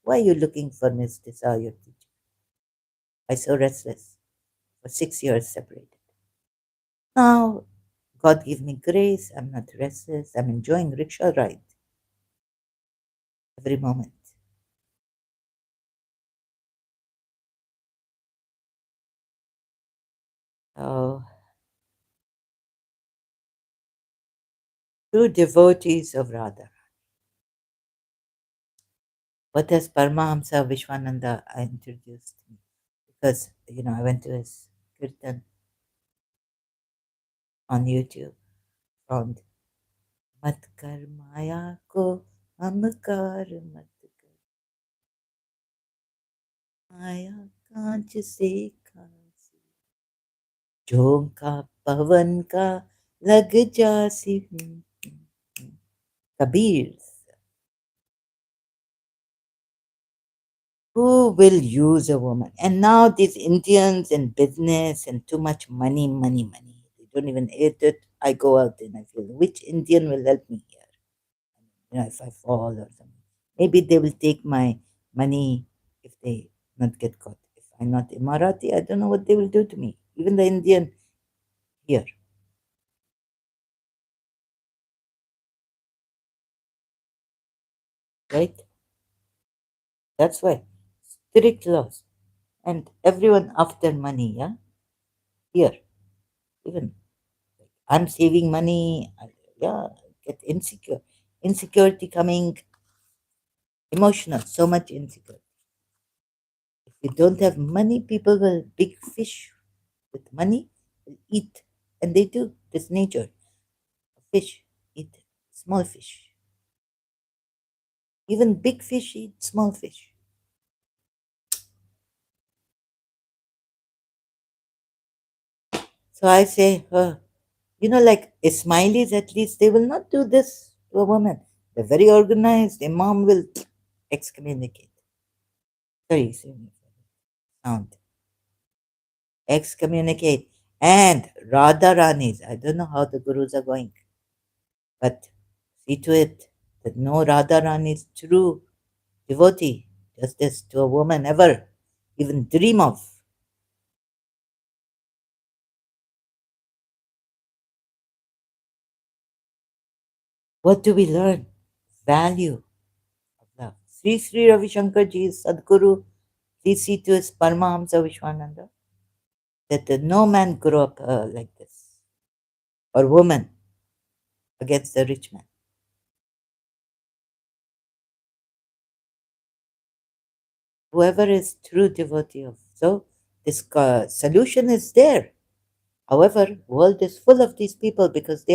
Why are you looking for Mr. Sa, your teacher? I so restless for 6 years separated. Now, God give me grace. I'm not restless. I'm enjoying rickshaw ride every moment. So, true devotees of Radha. What has Paramahamsa Vishwananda introduced me? Because, I went to his kirtan on YouTube, found मत कर माया को हमकार मत कर माया कांच से खासी झोंका पवन का लग जासी Kabir. Who will use a woman? And now these Indians in business and too much money, money, money. They don't even eat it. I go out and I feel, which Indian will help me here? If I fall or something. Maybe they will take my money if they not get caught. If I'm not Emirati, I don't know what they will do to me. Even the Indian here, right? That's why strict laws and everyone after money. Yeah, here even I'm saving money. Yeah, get insecure. Insecurity coming, emotional, so much insecurity. If you don't have money, people will big fish with money will eat, and they do. This nature. Fish eat small fish. Even big fish eat small fish. So I say, like Ismailis, at least they will not do this to a woman. They're very organized. A mom will excommunicate. Sorry, sound. Excommunicate. And Radha Ranis, I don't know how the gurus are going, but see to it that no Radha Rani's true devotee does this to a woman ever even dream of. What do we learn? Value of love. Sri Sri Ravi Shankar Ji's Sadguru, please see to his Paramahamsa Vishwananda, that no man grew up like this, or woman against the rich man. Whoever is true devotee of. So this solution is there. However, world is full of these people because they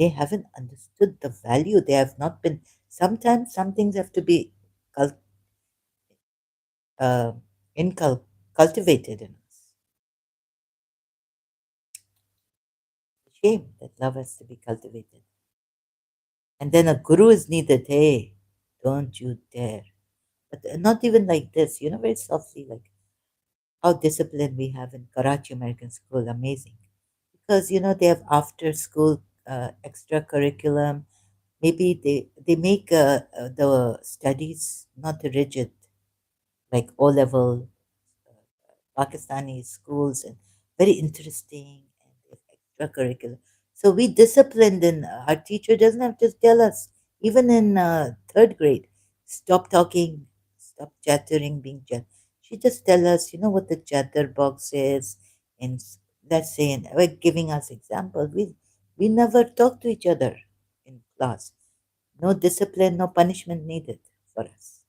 haven't understood the value. They have not been. Sometimes some things have to be cult, uh, cultivated in us. Shame that love has to be cultivated. And then a guru is needed. Hey, don't you dare. But not even like this, very softly, like how disciplined we have in Karachi American School. Amazing. Because, they have after school extra curriculum. Maybe they make the studies not rigid, like O level Pakistani schools and very interesting and extracurricular. So we disciplined in our teacher doesn't have to tell us, even in third grade, stop talking, stop chattering, being chat. She just tell us, what the chatter box is, and let's say, and we're giving us examples. We never talk to each other in class. No discipline, no punishment needed for us.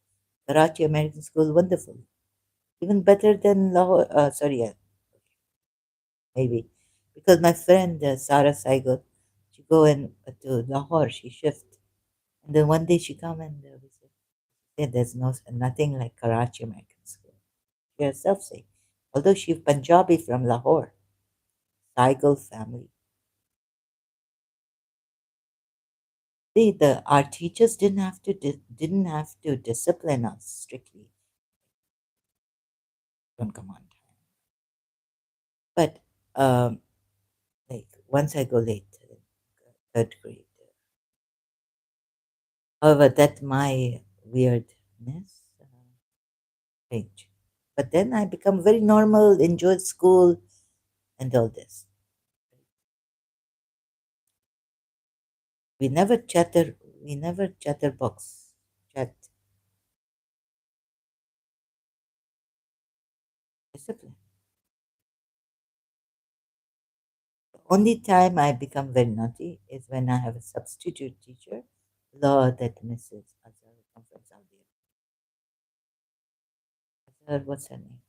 Karachi American School, wonderful, even better than Lahore. Sorry, maybe because my friend Sarah Saigal, she go in to Lahore, she shift, and then one day she come and we said, "There's nothing like Karachi American School." She herself say, although she's Punjabi from Lahore, Saigal family. See, the our teachers didn't have to discipline us strictly. Don't come on time, but like once I go late, third grade. However, that's my weirdness range. But then I become very normal, enjoy school and all this. We never chatterbox. Chat discipline. The only time I become very naughty is when I have a substitute teacher, law that Mrs. Azhar come from Saudi Arabia. what's her name?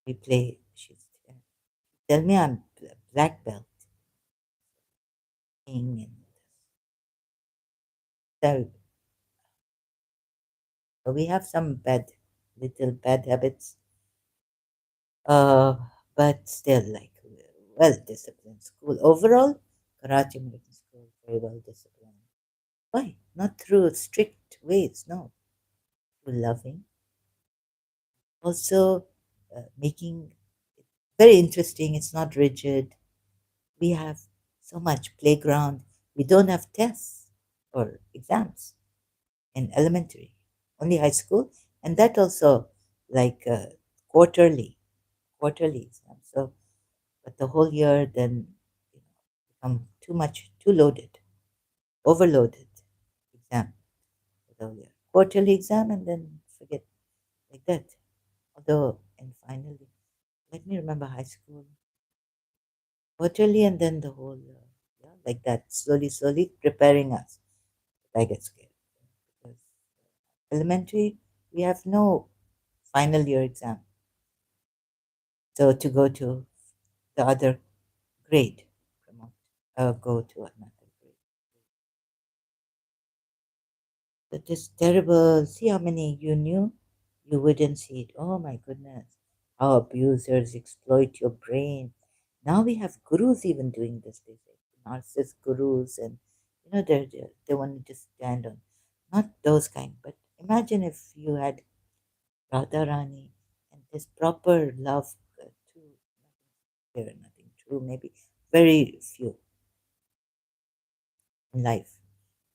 We play. She's tell me I'm black belt in so we have some little bad habits, uh, but still like well disciplined school overall. Karachi American School very well disciplined. Why not through strict ways? No, through loving. Also, making it very interesting. It's not rigid. We have so much playground. We don't have tests or exams in elementary, only high school, and that also like quarterly, quarterly exams. So, but the whole year then become too much, too loaded, overloaded exam for the whole year. Quarterly exam and then forget like that. Although, and finally, let me remember high school, quarterly, and then the whole yeah, like that, slowly, slowly preparing us. I get scared because elementary we have no final year exam. So to go to the other grade, promote, go to another grade. That is terrible. See how many you knew? You wouldn't see it. Oh my goodness. How abusers exploit your brain. Now we have gurus even doing this. They say narcissist gurus, and they want to just stand on not those kind, but imagine if you had Radharani and this proper love to there, nothing true, maybe very few in life.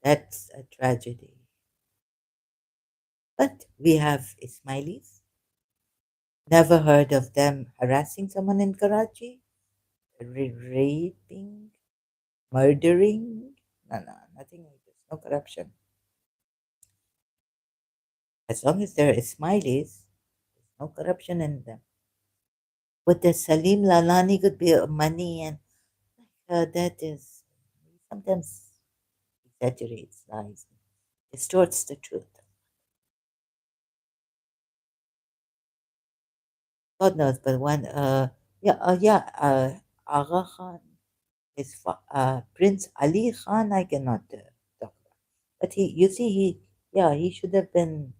That's a tragedy. But we have Ismailis. Never heard of them harassing someone in Karachi, raping, murdering. No, no, nothing like this. No corruption. As long as they're Ismailis, there's no corruption in them. But the Salim Lalani could be money, and that is sometimes exaggerates, lies, distorts the truth. God knows, but one, Agha Khan, Prince Ali Khan, I cannot talk about. But he should have been,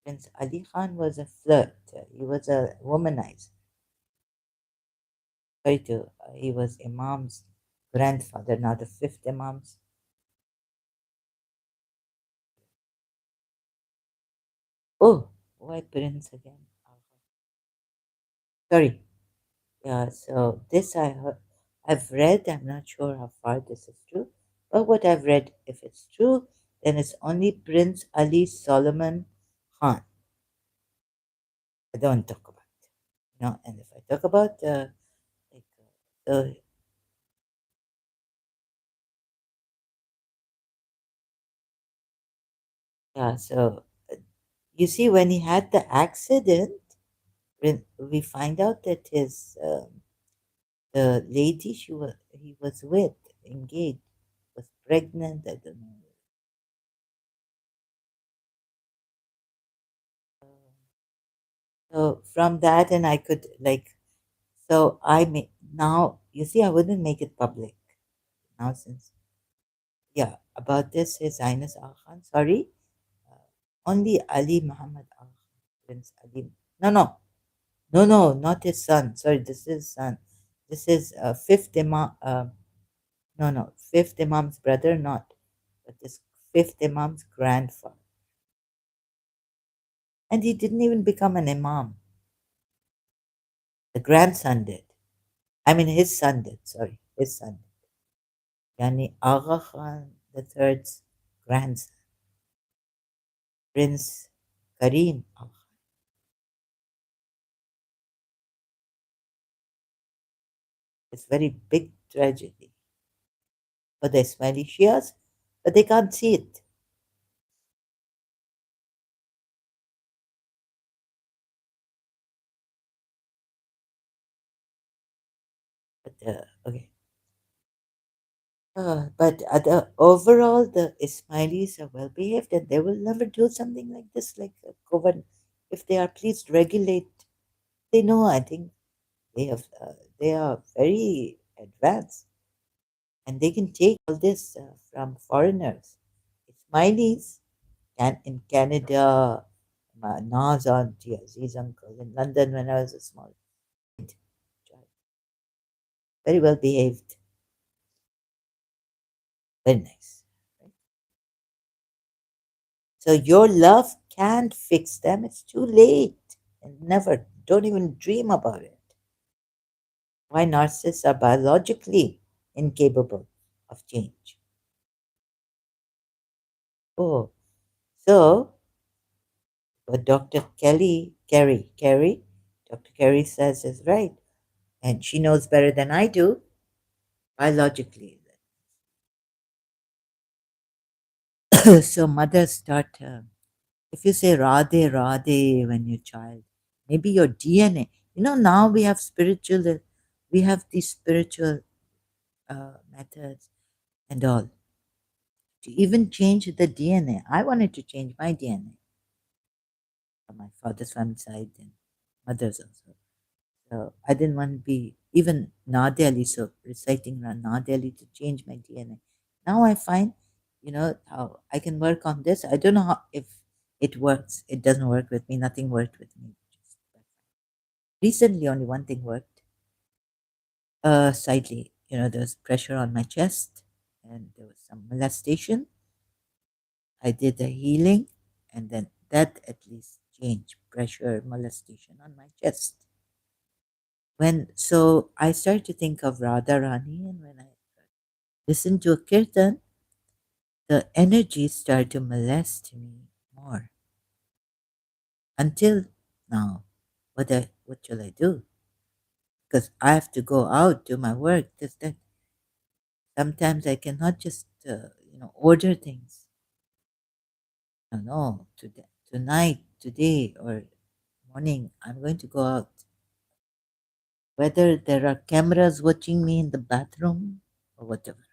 Prince Ali Khan was a flirt. He was a womanizer. He was Imam's grandfather, now the fifth Imam's. Oh, why Prince again? Sorry. Yeah, so this I've read, I'm not sure how far this is true, but what I've read, if it's true, then it's only Prince Ali Solomon Khan. I don't talk about it. And if I talk about like, so yeah, so you see, when he had the accident, when we find out that his the lady he was with, engaged, was pregnant. I don't know. So from that, and I could like, so I may now. You see, I wouldn't make it public now since yeah. About this, His Highness Aga Khan. Sorry, only Ali Muhammad Aga Khan, Prince Ali. No, no, no, no, not his son. Sorry, this is his son. This is fifth Imam. No, no, fifth Imam's brother, not, but this fifth Imam's grandfather. And he didn't even become an Imam. The grandson did. I mean, his son did. Sorry, his son. Yani Aga Khan the third's grandson, Prince Kareem Aga. It's very big tragedy for the Ismaili Shias, but they can't see it. But okay, But overall, the Ismailis are well behaved and they will never do something like this, like govern. If they are pleased, regulate. They know, I think they are very advanced and they can take all this from foreigners. Ismailis can in Canada, my Nas auntie, Aziz uncle in London when I was a small child, very well behaved, very nice. Right? So your love can't fix them. It's too late. And never, don't even dream about it. Why narcissists are biologically incapable of change. Oh, so what Dr. Dr. Kerry says is right. And she knows better than I do, biologically. So mothers start, if you say Radhe, Radhe when you're child, maybe your DNA, now we have these spiritual methods and all to even change the DNA. I wanted to change my DNA from my father's family side and mother's also. So I didn't want to be even Nadia Ali, so reciting Nadia Ali to change my DNA. Now I find, how I can work on this. I don't know how, if it works. It doesn't work with me. Nothing worked with me. Recently, only one thing worked. Slightly, there was pressure on my chest and there was some molestation. I did the healing and then that at least changed pressure, molestation on my chest. So I started to think of Radharani, and when I listened to a kirtan, the energy started to molest me more. Until now, what shall I do? Because I have to go out, do my work, this, that. Sometimes I cannot just, order things. No, no, tonight, today, or morning, I'm going to go out. Whether there are cameras watching me in the bathroom or whatever,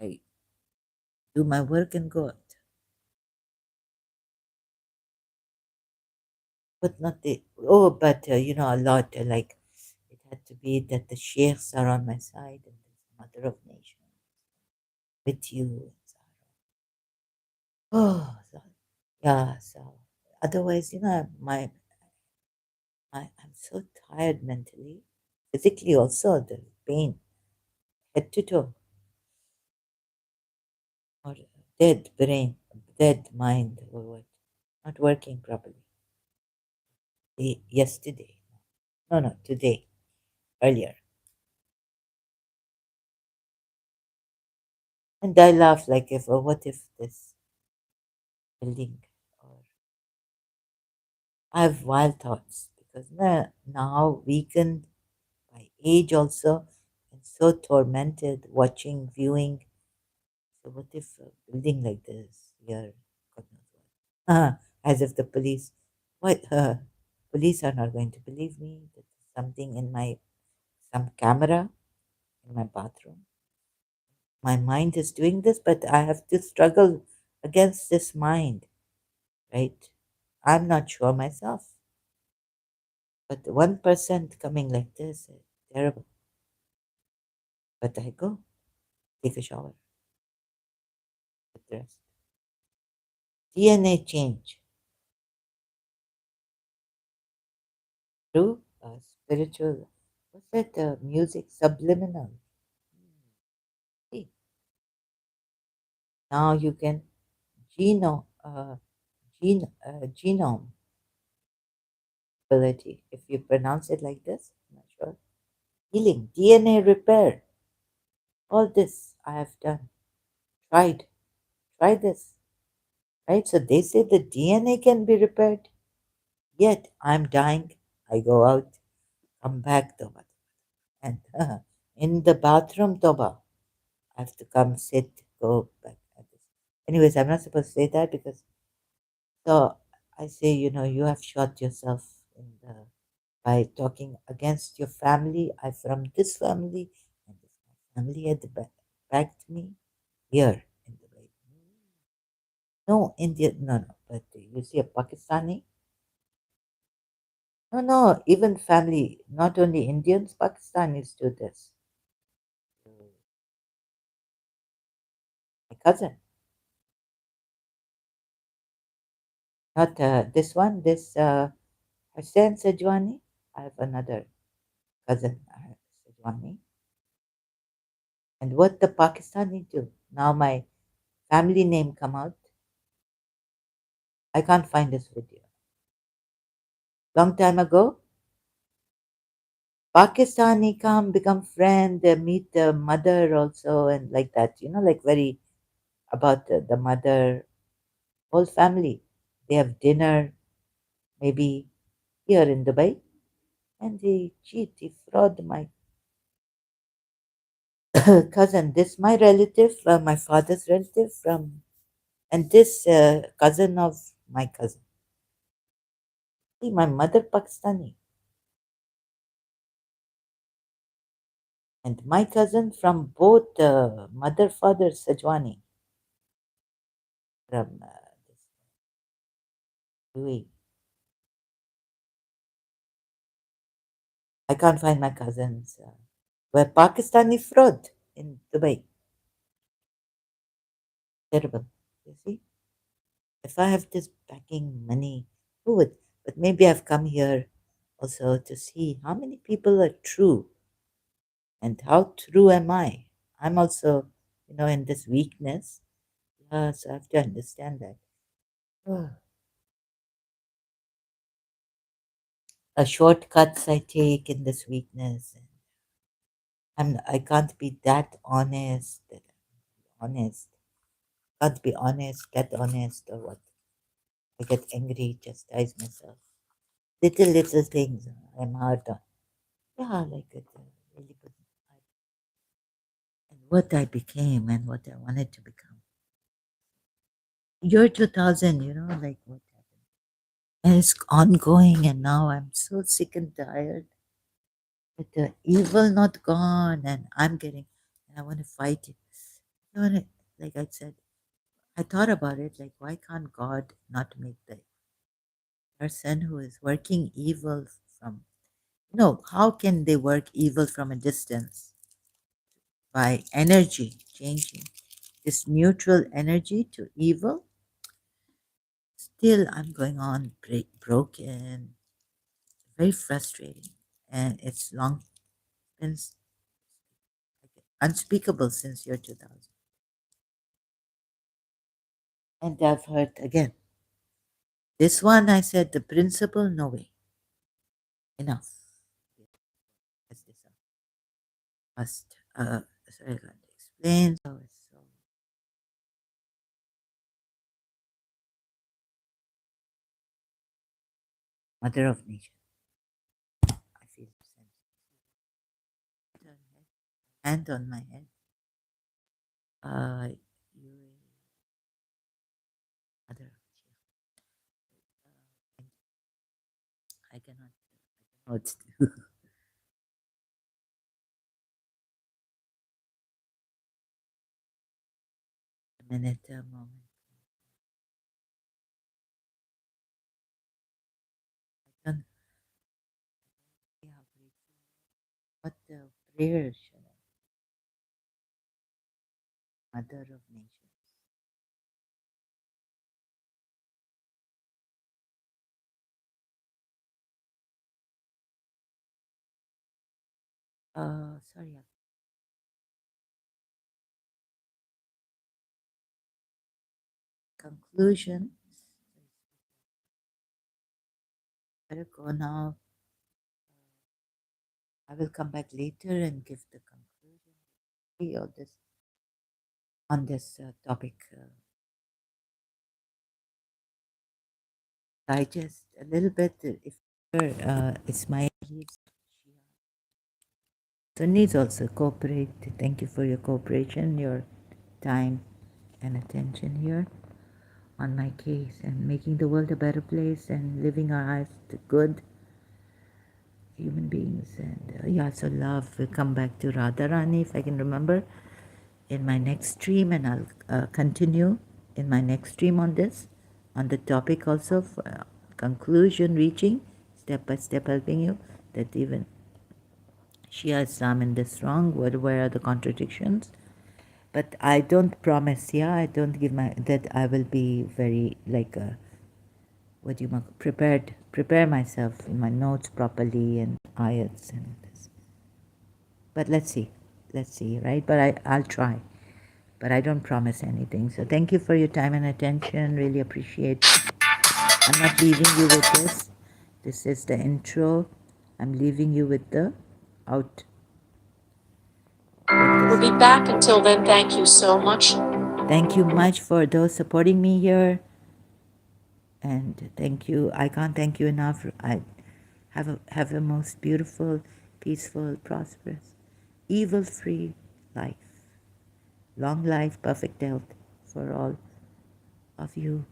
I do my work and go out. But not the, oh, but a lot like it had to be that the sheikhs are on my side and the mother of nations with you. Oh, so, yeah. So otherwise, I'm so tired mentally, physically also. The pain, head to toe, or dead brain, dead mind, or what, not working properly. Yesterday, no, today, earlier, and I laugh like if, or what if this building, or I have wild thoughts because now weakened by age also and so tormented watching, viewing. So what if a building like this here, God knows what? As if the police, what? Police are not going to believe me. That something in some camera in my bathroom. My mind is doing this, but I have to struggle against this mind, right? I'm not sure myself. But 1% coming like this is terrible. But I go, take a shower, get dressed. DNA change through spiritual, what's that music? Subliminal. See, now you can genome ability. If you pronounce it like this, I'm not sure. Healing, DNA repair. All this I have done. Tried. Try this. Right? So they say the DNA can be repaired. Yet I'm dying. I go out, come back, Toba. And in the bathroom, Toba, I have to come sit, go back at this. Anyways, I'm not supposed to say that because so I say, you have shot yourself in the by talking against your family. I'm from this family and this family at the back. back to me here in Dubai. No Indian, no, no. But you see a Pakistani. No, no. Even family, not only Indians, Pakistanis do this. My cousin, not this one. This Hussein Sejwani. I have another cousin, Sejwani. And what the Pakistani do? Now my family name come out. I can't find this video. Long time ago, Pakistani come, become friend, they meet the mother also, and like that, like very about the mother, whole family. They have dinner, maybe here in Dubai, and they cheat, they fraud my cousin. This my relative, my father's relative from, and this cousin of my cousin. See, my mother Pakistani, and my cousin from both mother father Sajwani from this UAE. I can't find my cousins. Were Pakistani fraud in Dubai. Terrible. You see, if I have this packing money, who would? But maybe I've come here also to see how many people are true and how true am I. I'm also, in this weakness. So I have to understand that. Ah, a shortcuts I take in this weakness. I can't be that honest. Honest. Can't be honest, that honest or what. I get angry, chastise myself. Little things I'm hard on. Yeah, like it really good. And what I became and what I wanted to become. Year 2000, like what happened. And it's ongoing, and now I'm so sick and tired. But the evil not gone, and and I want to fight it. I want to, like I said, I thought about it, like why can't God not make the person who is working evil from, how can they work evil from a distance? By energy changing this neutral energy to evil. Still, I'm going on broken, very frustrating, and it's long been unspeakable since year 2000. And I've heard again. This one, I said, the principle, no way, enough. As this must, sorry, I can't explain. So it's so mother of nature. I feel hand on my head. You, mother of nature. I cannot. I don't know what to do. A minute, a moment. I don't see how grateful. What prayer should Mother of nations. Sorry. Conclusion. Better go now. I will come back later and give the conclusion of this on this topic. Digest a little bit. If it's my Sunnis also cooperate. Thank you for your cooperation, your time and attention here on my case and making the world a better place and living our lives to good human beings. And yeah, so love. We'll come back to Radharani if I can remember. in my next stream, and I'll continue in my next stream on this, on the topic also of conclusion reaching, step by step helping you that even Shia Islam in this wrong, where are the contradictions? But I don't promise, yeah, I don't give my, that I will be very, like, what do you call, prepare myself in my notes properly and ayats and this. But let's see, right? But I'll try. But I don't promise anything. So thank you for your time and attention. Really appreciate. I'm not leaving you with this. This is the intro. I'm leaving you with the out. We'll be back. Until then, thank you so much. Thank you much for those supporting me here. And thank you. I can't thank you enough. I have a most beautiful, peaceful, prosperous, evil-free life. Long life, perfect health for all of you.